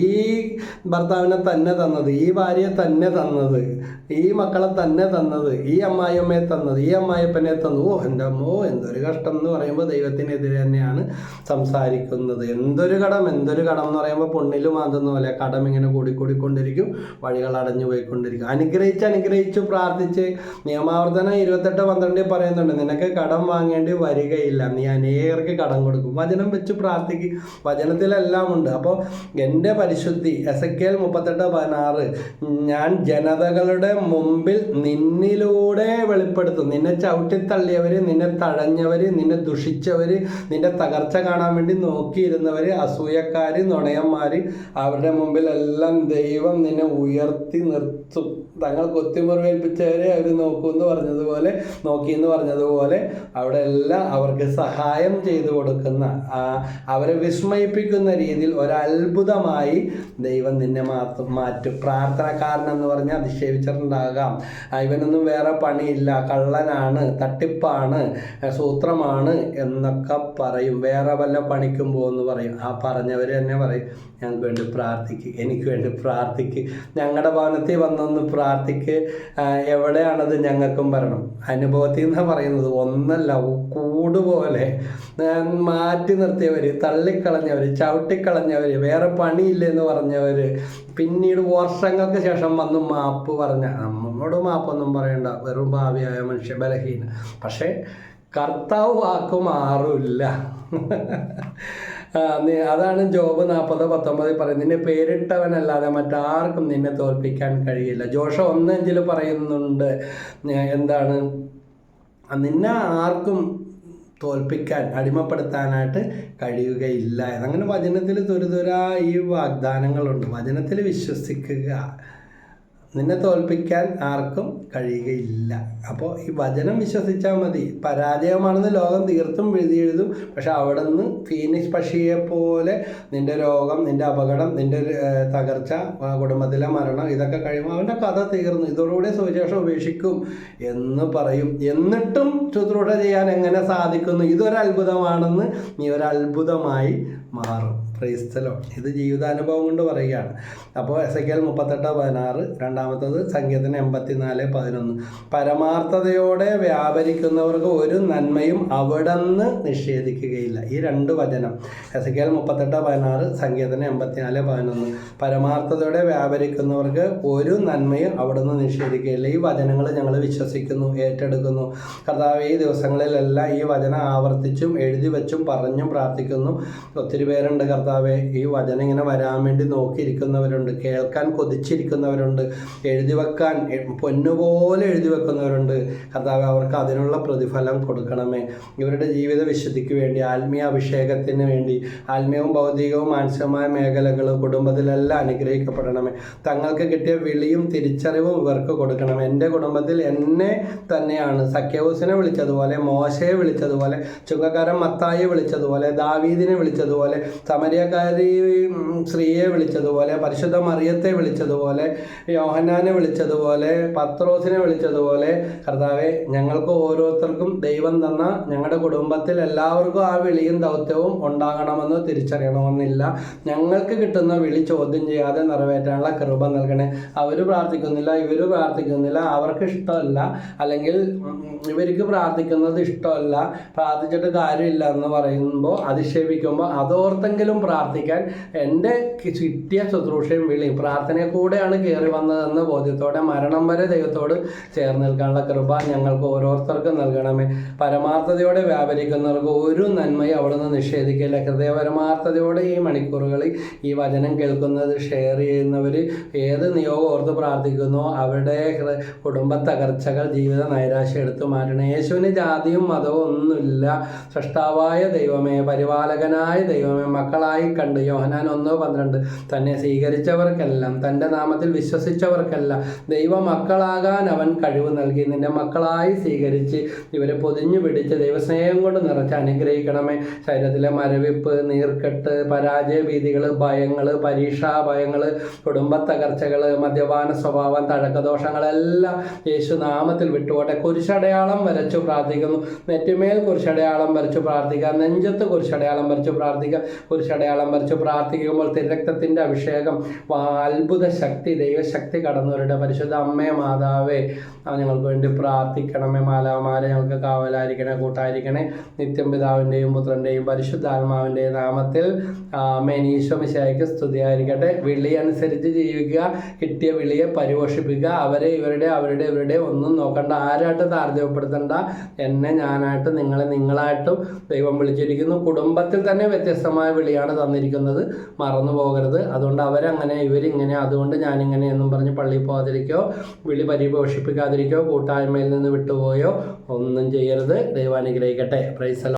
ഭർത്താവിനെ തന്നെ തന്നത്, ഈ ഭാര്യയെ തന്നെ തന്നത്, ഈ മക്കളെ തന്നെ തന്നത്, ഈ അമ്മായിയമ്മയെ തന്നത്, ഈ അമ്മായിപ്പനെ തന്നു. എൻ്റെ അമ്മോ എന്തൊരു കഷ്ടം എന്ന് പറയുമ്പോൾ ദൈവത്തിനെതിരെ തന്നെയാണ് സംസാരിക്കുന്നത്. എന്തൊരു കടം എന്ന് പറയുമ്പോൾ പൊണ്ണിൽ മാന്തുന്ന പോലെ കടം ഇങ്ങനെ കൂടിക്കൊണ്ടിരിക്കും, വഴികൾ അടഞ്ഞു പോയിക്കൊണ്ടിരിക്കും. അനുഗ്രഹിച്ച് പ്രാർത്ഥിച്ച് നിയമാവർത്തനം 28:12 പറയുന്നുണ്ട്, നിനക്ക് കടം വാങ്ങേണ്ടി വരികയില്ല, നീ അനേകർക്ക് കടം കൊടുക്കും. വചനം വെച്ച് പ്രാർത്ഥിക്കും. വചനത്തിലെല്ലാം ഉണ്ട്. അപ്പോൾ എൻ്റെ പരിശുദ്ധി എസെക്കിയേൽ 38:16 ഞാൻ ജനതകളുടെ മുമ്പിൽ നിന്നിലൂടെ വെളിപ്പെടുത്തും. നിന്നെ ചവിട്ടിത്തള്ളിയവർ, നിന്നെ തഴഞ്ഞവർ, നിന്നെ ദുഷിച്ചവർ, നിന്റെ തകർച്ച കാണാൻ വേണ്ടി നോക്കിയിരുന്നവർ, അസൂയക്കാർ, നുണയന്മാർ, അവരുടെ മുമ്പിലെല്ലാം ദൈവം നിന്നെ ഉയർത്തി നിർത്തും. തങ്ങൾ കൊത്തിമുറിവേൽപ്പിച്ചവരെ അവർ നോക്കിയെന്ന് പറഞ്ഞതുപോലെ അവിടെ എല്ലാം അവർക്ക് സഹായം ചെയ്തു കൊടുക്കുന്ന, അവരെ വിസ്മയിപ്പിക്കുന്ന രീതിയിൽ ഒരത്ഭുതമായി ദൈവം നിന്നെ മാറ്റും. പ്രാർത്ഥനക്കാരനെന്ന് പറഞ്ഞാൽ അധിക്ഷേപിച്ചിട്ടുണ്ടാകാം. ഇവനൊന്നും വേറെ പണിയില്ല, കള്ളനാണ്, തട്ടിപ്പാണ്, സൂത്രമാണ് എന്നൊക്കെ പറയും. വേറെ വല്ല പണിക്കും പോകുമെന്ന് പറയും. ആ പറഞ്ഞവർ തന്നെ പറയും, ഞങ്ങൾക്ക് വേണ്ടി പ്രാർത്ഥിക്ക്, എനിക്ക് വേണ്ടി പ്രാർത്ഥിക്ക്, ഞങ്ങളുടെ ഭവനത്തിൽ വന്നൊന്ന് പ്രാർത്ഥിക്ക്. എവിടെയാണത് ഞങ്ങൾക്കും വരണം. അനുഭവത്തിൽ നിന്നാണ് പറയുന്നത്. ഒന്നല്ല, കൂടുപോലെ മാറ്റി നിർത്തിയവർ, തള്ളിക്കളഞ്ഞവർ, ചവിട്ടിക്കളഞ്ഞവർ, വേറെ പണിയില്ലെന്ന് പറഞ്ഞവർ, പിന്നീട് വർഷങ്ങൾക്ക് ശേഷം വന്ന് മാപ്പ് പറഞ്ഞ, നമ്മളോട് മാപ്പൊന്നും പറയണ്ട, വെറും ഭാവിയായ മനുഷ്യ ബലഹീന. പക്ഷേ കർത്താവ് വാക്ക് മാറില്ല. അതാണ് ജോബ് 40:19 പറയുന്നത്, നിന്നെ പേരിട്ടവനല്ലാതെ മറ്റാർക്കും നിന്നെ തോൽപ്പിക്കാൻ കഴിയില്ല. ജോഷ 1:5 പറയുന്നുണ്ട്, എന്താണ്, നിന്നെ ആർക്കും തോൽപ്പിക്കാൻ, അടിമപ്പെടുത്താനായിട്ട് കഴിയുകയില്ല. അങ്ങനെ വചനത്തിൽ തുരുതുരാ ഈ വാഗ്ദാനങ്ങളുണ്ട്. വചനത്തിൽ വിശ്വസിക്കുക. നിന്നെ തോൽപ്പിക്കാൻ ആർക്കും കഴിയുകയില്ല. അപ്പോൾ ഈ വചനം വിശ്വസിച്ചാൽ മതി. പരാജയമാണെന്ന് ലോകം തീർത്തും എഴുതും. പക്ഷെ അവിടെ നിന്ന് ഫീനിക്സ് പക്ഷിയെ പോലെ നിൻ്റെ രോഗം, നിൻ്റെ അപകടം, നിൻ്റെ തകർച്ച, കുടുംബത്തിലെ മരണം, ഇതൊക്കെ കഴിയുമ്പോൾ അവൻ്റെ കഥ തീർന്നു, ഇതോടുകൂടി സുവിശേഷം ഉപേക്ഷിക്കും എന്ന് പറയും. എന്നിട്ടും ശുശ്രൂഷ ചെയ്യാൻ എങ്ങനെ സാധിക്കുന്നു? ഇതൊരത്ഭുതമാണെന്ന് നീ ഒരത്ഭുതമായി മാറും. പ്രൈസ്തലോ. ഇത് ജീവിതാനുഭവം കൊണ്ട് പറയുകയാണ്. അപ്പോൾ എസെക്കിയേൽ 38:16, രണ്ടാമത്തത് സങ്കീർത്തനം 84:11. പരമാർത്ഥതയോടെ വ്യാപരിക്കുന്നവർക്ക് ഒരു നന്മയും അവിടുന്ന് നിഷേധിക്കുകയില്ല. ഈ 2 വചനം, എസെക്കിയേൽ 38:16, സങ്കീർത്തനം 84:11. പരമാർത്ഥതയോടെ വ്യാപരിക്കുന്നവർക്ക് ഒരു നന്മയും അവിടുന്ന് നിഷേധിക്കുകയില്ല. ഈ വചനങ്ങൾ ഞങ്ങൾ വിശ്വസിക്കുന്നു, ഏറ്റെടുക്കുന്നു. കർത്താവ് ഈ ദിവസങ്ങളിലെല്ലാം ഈ വചനം ആവർത്തിച്ചും എഴുതി വെച്ചും പറഞ്ഞും പ്രാർത്ഥിക്കുന്നു. ഒത്തിരി പേരുണ്ട് കർത്താവെ, ഈ വചനം ഇങ്ങനെ വരാൻ വേണ്ടി നോക്കിയിരിക്കുന്നവരുണ്ട്, കേൾക്കാൻ കൊതിച്ചിരിക്കുന്നവരുണ്ട്, എഴുതി വെക്കാൻ പൊന്നുപോലെ എഴുതി വെക്കുന്നവരുണ്ട്. കർത്താവ് അവർക്ക് അതിനുള്ള പ്രതിഫലം കൊടുക്കണമേ. ഇവരുടെ ജീവിത വിശുദ്ധിക്ക് വേണ്ടി, ആത്മീയ അഭിഷേകത്തിന് വേണ്ടി, ആത്മീയവും ഭൗതികവും മാനസികമായ മേഖലകൾ കുടുംബത്തിലെല്ലാം അനുഗ്രഹിക്കപ്പെടണമേ. തങ്ങൾക്ക് കിട്ടിയ വിളിയും തിരിച്ചറിവും ഇവർക്ക് കൊടുക്കണമേ. എൻ്റെ കുടുംബത്തിൽ എന്നെ തന്നെയാണ് സഖ്യവൂസിനെ വിളിച്ചതുപോലെ, മോശയെ വിളിച്ചതുപോലെ, ചുങ്കക്കാരൻ മത്തായിയെ വിളിച്ചതുപോലെ, ദാവീദിനെ വിളിച്ചതുപോലെ, സമരിയക്കാരി സ്ത്രീയെ വിളിച്ചതുപോലെ, പരിശുദ്ധ മറിയത്തെ വിളിച്ചതുപോലെ, യോഹന്നാനെ വിളിച്ചതുപോലെ, പത്രോസിനെ വിളിച്ചതുപോലെ, കർത്താവെ ഞങ്ങൾക്ക് ഓരോരുത്തർക്കും ദൈവം തന്ന ഞങ്ങളുടെ കുടുംബത്തിൽ എല്ലാവർക്കും ആ വിളിയും ദൗത്യവും ഉണ്ടാകണമെന്ന് തിരിച്ചറിയണമെന്നില്ല. ഞങ്ങൾക്ക് കിട്ടുന്ന വിളി ചോദ്യം ചെയ്യാതെ നിറവേറ്റാനുള്ള കൃപ നൽകണേ. അവർ പ്രാർത്ഥിക്കുന്നില്ല, ഇവർ പ്രാർത്ഥിക്കുന്നില്ല, അവർക്ക് ഇഷ്ടമല്ല, അല്ലെങ്കിൽ ഇവർക്ക് പ്രാർത്ഥിക്കുന്നത് ഇഷ്ടമല്ല, പ്രാർത്ഥിച്ചിട്ട് കാര്യമില്ല എന്ന് പറയുമ്പോൾ, അധിക്ഷേപിക്കുമ്പോൾ, അതോർത്തെങ്കിലും പ്രാർത്ഥിക്കാൻ എൻ്റെ കിട്ടിയ ശുശ്രൂഷയും വിളിയും പ്രാർത്ഥനയെ കൂടെയാണ് കയറി വന്നതെന്ന ബോധ്യത്തോടെ മരണം വരെ ദൈവത്തോട് ചേർന്ന് നിൽക്കാനുള്ള കൃപ ഞങ്ങൾക്ക് ഓരോരുത്തർക്കും നൽകണമേ. പരമാർത്ഥതയോടെ വ്യാപരിക്കുന്നവർക്ക് ഒരു നന്മയും അവിടുന്ന് നിഷേധിക്കില്ല. ഹൃദയപരമാർത്ഥതയോടെ ഈ മണിക്കൂറുകളിൽ ഈ വചനം കേൾക്കുന്നത്, ഷെയർ ചെയ്യുന്നവർ ഏത് നിയോഗം ഓർത്ത് പ്രാർത്ഥിക്കുന്നോ അവരുടെ കുടുംബ തകർച്ചകൾ, ജീവിത നൈരാശ്യം എടുത്തു മാറ്റണേ. യേശുവിന് ജാതിയും മതവും ഒന്നുമില്ല. സൃഷ്ടാവായ ദൈവമേ, പരിപാലകനായ ദൈവമേ, മക്കളായി കണ്ട് യോഹന്നാൻ 1:12 തന്നെ സ്വീകരിച്ചവർക്കെല്ലാം, തൻ്റെ നാമത്തിൽ വിശ്വസിച്ചവർക്കെല്ലാം ദൈവ മക്കളാകാൻ അവൻ കഴിവ് നൽകി. നിന്റെ മക്കളായി സ്വീകരിച്ച് ഇവരെ പൊതിഞ്ഞു പിടിച്ച് ദൈവസ്നേഹം കൊണ്ട് നിറച്ച് അനുഗ്രഹിക്കണമേ. ശരീരത്തിലെ മരവിപ്പ്, നീർക്കെട്ട്, പരാജയ ഭീതികൾ, ഭയങ്ങൾ, പരീക്ഷാ ഭയങ്ങൾ, കുടുംബ തകർച്ചകൾ, മദ്യപാന സ്വഭാവം, തഴക്കദോഷങ്ങളെല്ലാം യേശു നാമത്തിൽ വിട്ടുപോട്ടെ. കുരിശടയാളം വരച്ചു പ്രാർത്ഥിക്കുന്നു. നെറ്റിമേൽ കുരിശടയാളം വരച്ചു പ്രാർത്ഥിക്കാം, നെഞ്ചത്ത് കുരിശടയാളം വരച്ചു പ്രാർത്ഥിക്കാം. കുരിശടയാളം വരച്ചു പ്രാർത്ഥിക്കുമ്പോൾ തിരുരക്തത്തിൻ്റെ അഭിഷേകം, അത്ഭുത ശക്തി, ദൈവശക്തി കടന്നവരുടെ പരിശുദ്ധ അമ്മേ, മാതാവേ, ഞങ്ങൾക്ക് വേണ്ടി പ്രാർത്ഥിക്കണമേ. മാലാമാരെ ഞങ്ങൾക്ക് കാവലായിരിക്കണേ, കൂട്ടായിരിക്കണേ. നിത്യം പിതാവിൻ്റെയും പുത്രൻ്റെയും പരിശുദ്ധാത്മാവിൻ്റെയും നാമത്തിൽ ആമേൻ. ഈശോ മിശിഹായ്ക്ക് സ്തുതിയായിരിക്കട്ടെ. വിളി അനുസരിച്ച് ജീവിക്കുക, കിട്ടിയ വിളിയെ പരിപോഷിപ്പിക്കുക. അവരെ ഇവരുടെ ഒന്നും നോക്കണ്ട, ആരായിട്ട് താരതമ്യപ്പെടുത്തണ്ട. എന്നെ ഞാനായിട്ട്, നിങ്ങളെ നിങ്ങളായിട്ടും ദൈവം വിളിച്ചിരിക്കുന്നു. കുടുംബത്തിൽ തന്നെ വ്യത്യസ്തമായ വിളിയാണ് തന്നിരിക്കുന്നത്, മറന്നു പോകരുത്. അതുകൊണ്ട് അവരങ്ങനെ ഇവരിങ്ങനെ, അതുകൊണ്ട് ഞാനിങ്ങനെ എന്നും പറഞ്ഞ് പള്ളിയിൽ പോകാതിരിക്കോ, വിളി പരിപോഷിപ്പിക്കാതിരിക്കോ, കൂട്ടായ്മയിൽ നിന്ന് വിട്ടുപോയോ ഒന്നും ചെയ്യരുത്. ദൈവം അനുഗ്രഹിക്കട്ടെ. Praise the Lord.